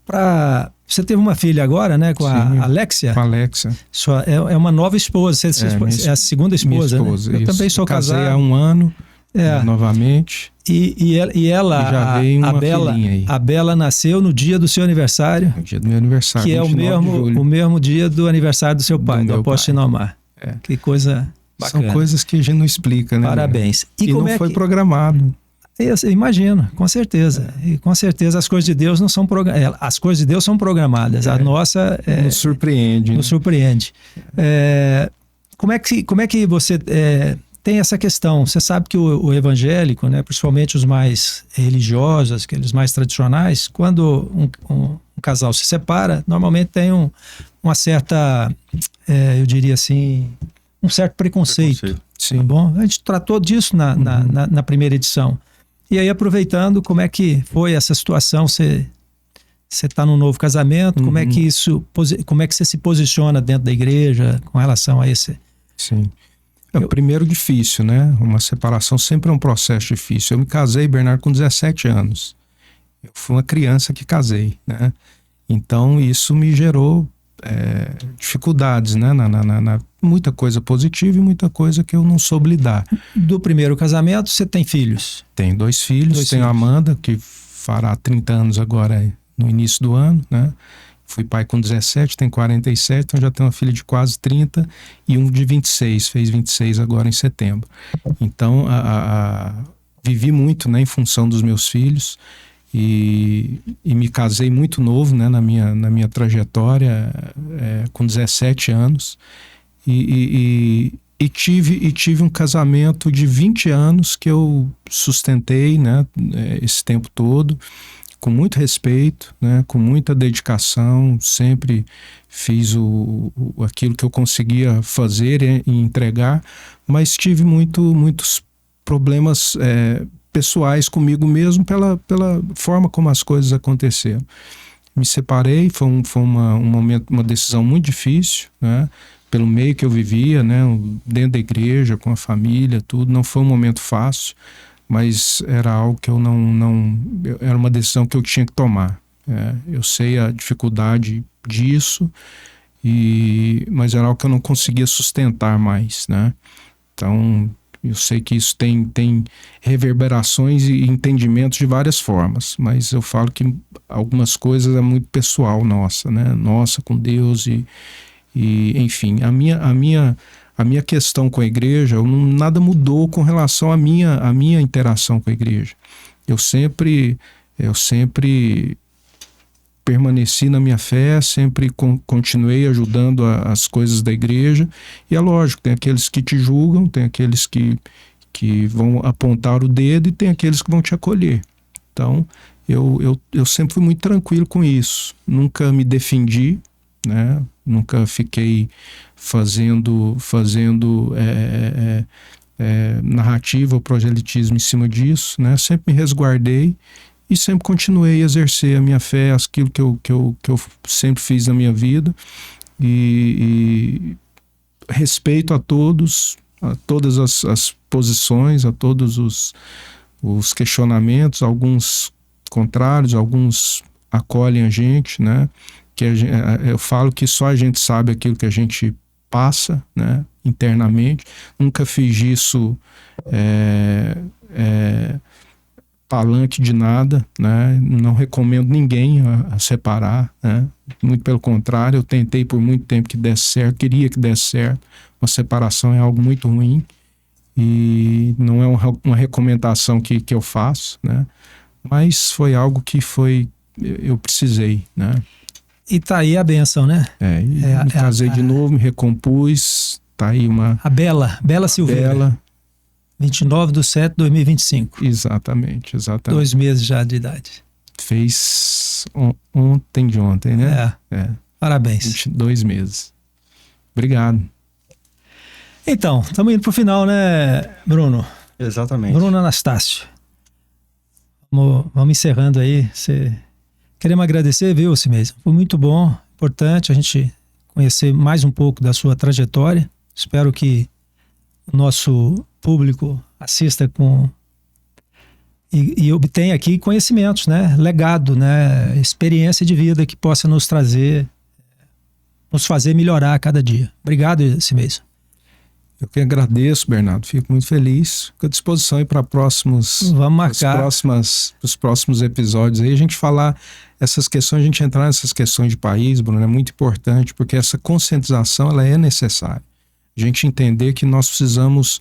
para... Você teve uma filha agora, né? Com a Alexia? Com a Alexia. É uma nova esposa. É a segunda esposa, minha esposa, né? Eu também sou casado. Casei há 1 ano, novamente. E ela, já veio uma filhinha aí. A Bela nasceu no dia do seu aniversário. No dia do meu aniversário. Que é o mesmo dia do aniversário do seu pai, do apóstolo Sinomar. Que coisa bacana. São coisas que a gente não explica, né? Parabéns. E como não foi programado. Eu imagino, com certeza. E com certeza as coisas de Deus não são programadas. As coisas de Deus são programadas. A nossa... nos surpreende. Nos surpreende. Como é que você tem essa questão? Você sabe que o evangélico, né, principalmente os mais religiosos, aqueles mais tradicionais, quando um casal se separa, normalmente tem uma certa, eu diria assim, um certo preconceito. Sim. Tá bom? A gente tratou disso na primeira edição. E aí, aproveitando, como é que foi essa situação? Você está num novo casamento, como é que você se posiciona dentro da igreja com relação a esse? Sim. Primeiro, difícil, né? Uma separação sempre é um processo difícil. Eu me casei, Bernardo, com 17 anos. Eu fui uma criança que casei, né? Então, isso me gerou dificuldades, né? Muita coisa positiva e muita coisa que eu não soube lidar. Do primeiro casamento, você tem filhos? Tenho 2 filhos. Tenho a Amanda, que fará 30 anos agora no início do ano, né? Fui pai com 17, tenho 47, então já tenho uma filha de quase 30 e um de 26, fez 26 agora em setembro. Então, vivi muito, né, em função dos meus filhos e me casei muito novo, né, na minha trajetória, com 17 anos e tive um casamento de 20 anos que eu sustentei, né, esse tempo todo, com muito respeito, né, com muita dedicação, sempre fiz aquilo que eu conseguia fazer e entregar, mas tive muitos problemas pessoais comigo mesmo pela forma como as coisas aconteceram. Me separei, foi uma decisão muito difícil, né, pelo meio que eu vivia, né, dentro da igreja, com a família, tudo, não foi um momento fácil, mas era algo que eu era uma decisão que eu tinha que tomar. Eu sei a dificuldade disso, mas era algo que eu não conseguia sustentar mais, né? Então, eu sei que isso tem reverberações e entendimentos de várias formas, mas eu falo que algumas coisas é muito pessoal nossa, né? Nossa com Deus e enfim, a minha questão com a igreja, nada mudou com relação à minha interação com a igreja. Eu sempre permaneci na minha fé, sempre continuei ajudando as coisas da igreja. E é lógico, tem aqueles que te julgam, tem aqueles que vão apontar o dedo e tem aqueles que vão te acolher. Então, eu sempre fui muito tranquilo com isso. Nunca me defendi, né? Nunca fiquei fazendo narrativa ou proselitismo em cima disso, né? Sempre me resguardei e sempre continuei a exercer a minha fé, aquilo que eu sempre fiz na minha vida e respeito a todas as posições, a todos os questionamentos, alguns contrários, alguns acolhem a gente, né? eu falo que só a gente sabe aquilo que a gente passa, né, internamente. Nunca fiz isso palanque de nada, né? Não recomendo ninguém a separar, né? Muito pelo contrário, eu tentei por muito tempo que desse certo, queria que desse certo. Uma separação é algo muito ruim e não é uma recomendação que eu faço, né? Mas foi algo que eu precisei, né? E tá aí a bênção, né? Me casei de novo, me recompus, tá aí a Bela Silveira. 29/7/2025. Exatamente. 2 meses já de idade. Fez ontem de ontem, né? Parabéns. 22 meses. Obrigado. Então, estamos indo pro final, né, Bruno? Exatamente. Bruno Anastácio. Vamos encerrando aí. Queremos agradecer, viu, Simês? Foi muito bom, importante a gente conhecer mais um pouco da sua trajetória. Espero que o nosso público assista e obtenha aqui conhecimentos, né? Legado, né? Experiência de vida que possa nos fazer melhorar a cada dia. Obrigado, Simês. Eu que agradeço, Bernardo. Fico muito feliz. Fico à disposição aí para Vamos marcar. Os próximos episódios aí, a gente falar essas questões, a gente entrar nessas questões de país, Bruno, é muito importante, porque essa conscientização ela é necessária. A gente entender que nós precisamos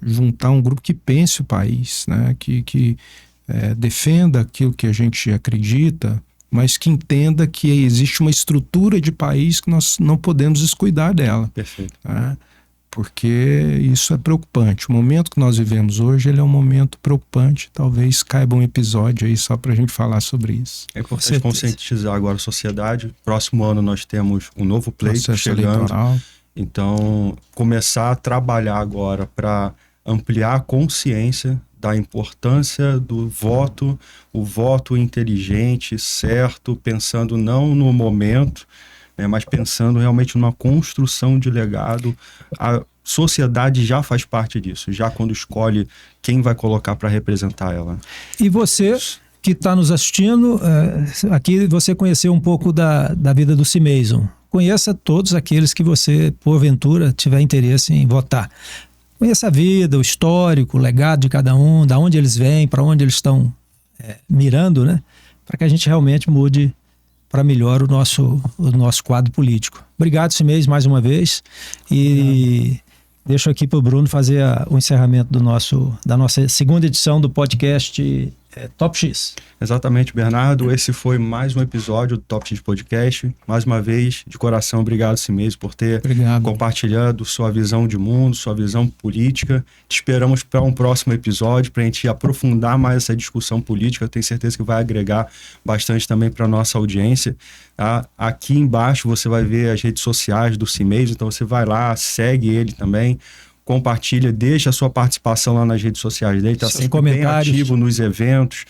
juntar um grupo que pense o país, né? Que defenda aquilo que a gente acredita, mas que entenda que existe uma estrutura de país que nós não podemos descuidar dela. Perfeito. Né? Porque isso é preocupante. O momento que nós vivemos hoje, ele é um momento preocupante. Talvez caiba um episódio aí só para a gente falar sobre isso. É importante conscientizar agora a sociedade. Próximo ano nós temos um novo pleito processo chegando. Eleitoral. Então, começar a trabalhar agora para ampliar a consciência da importância do voto, o voto inteligente, certo, pensando não no momento, né, mas pensando realmente numa construção de legado. A sociedade já faz parte disso, já quando escolhe quem vai colocar para representar ela. E você que está nos assistindo, aqui você conheceu um pouco da vida do Cimeison. Conheça todos aqueles que você, porventura, tiver interesse em votar. Conheça a vida, o histórico, o legado de cada um, da onde eles vêm, para onde eles estão mirando, né? Para que a gente realmente mude para melhor o nosso quadro político. Obrigado, Cimeison, mais uma vez. E deixo aqui para o Bruno fazer o encerramento da nossa segunda edição do podcast Top X. Exatamente, Bernardo. Esse foi mais um episódio do Top X Podcast. Mais uma vez, de coração, obrigado, Cimeison, por ter compartilhado sua visão de mundo, sua visão política. Te esperamos para um próximo episódio, para a gente aprofundar mais essa discussão política. Eu tenho certeza que vai agregar bastante também para a nossa audiência. Tá? Aqui embaixo você vai ver as redes sociais do Cimeison, então você vai lá, segue ele também. Compartilha, deixa a sua participação lá nas redes sociais dele, está sempre bem ativo nos eventos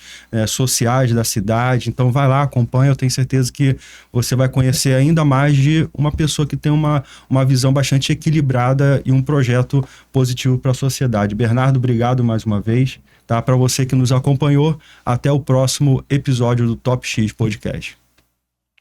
sociais da cidade, então vai lá, acompanha, eu tenho certeza que você vai conhecer ainda mais de uma pessoa que tem uma visão bastante equilibrada e um projeto positivo para a sociedade. Bernardo, obrigado mais uma vez, tá? Para você que nos acompanhou, até o próximo episódio do Top X Podcast.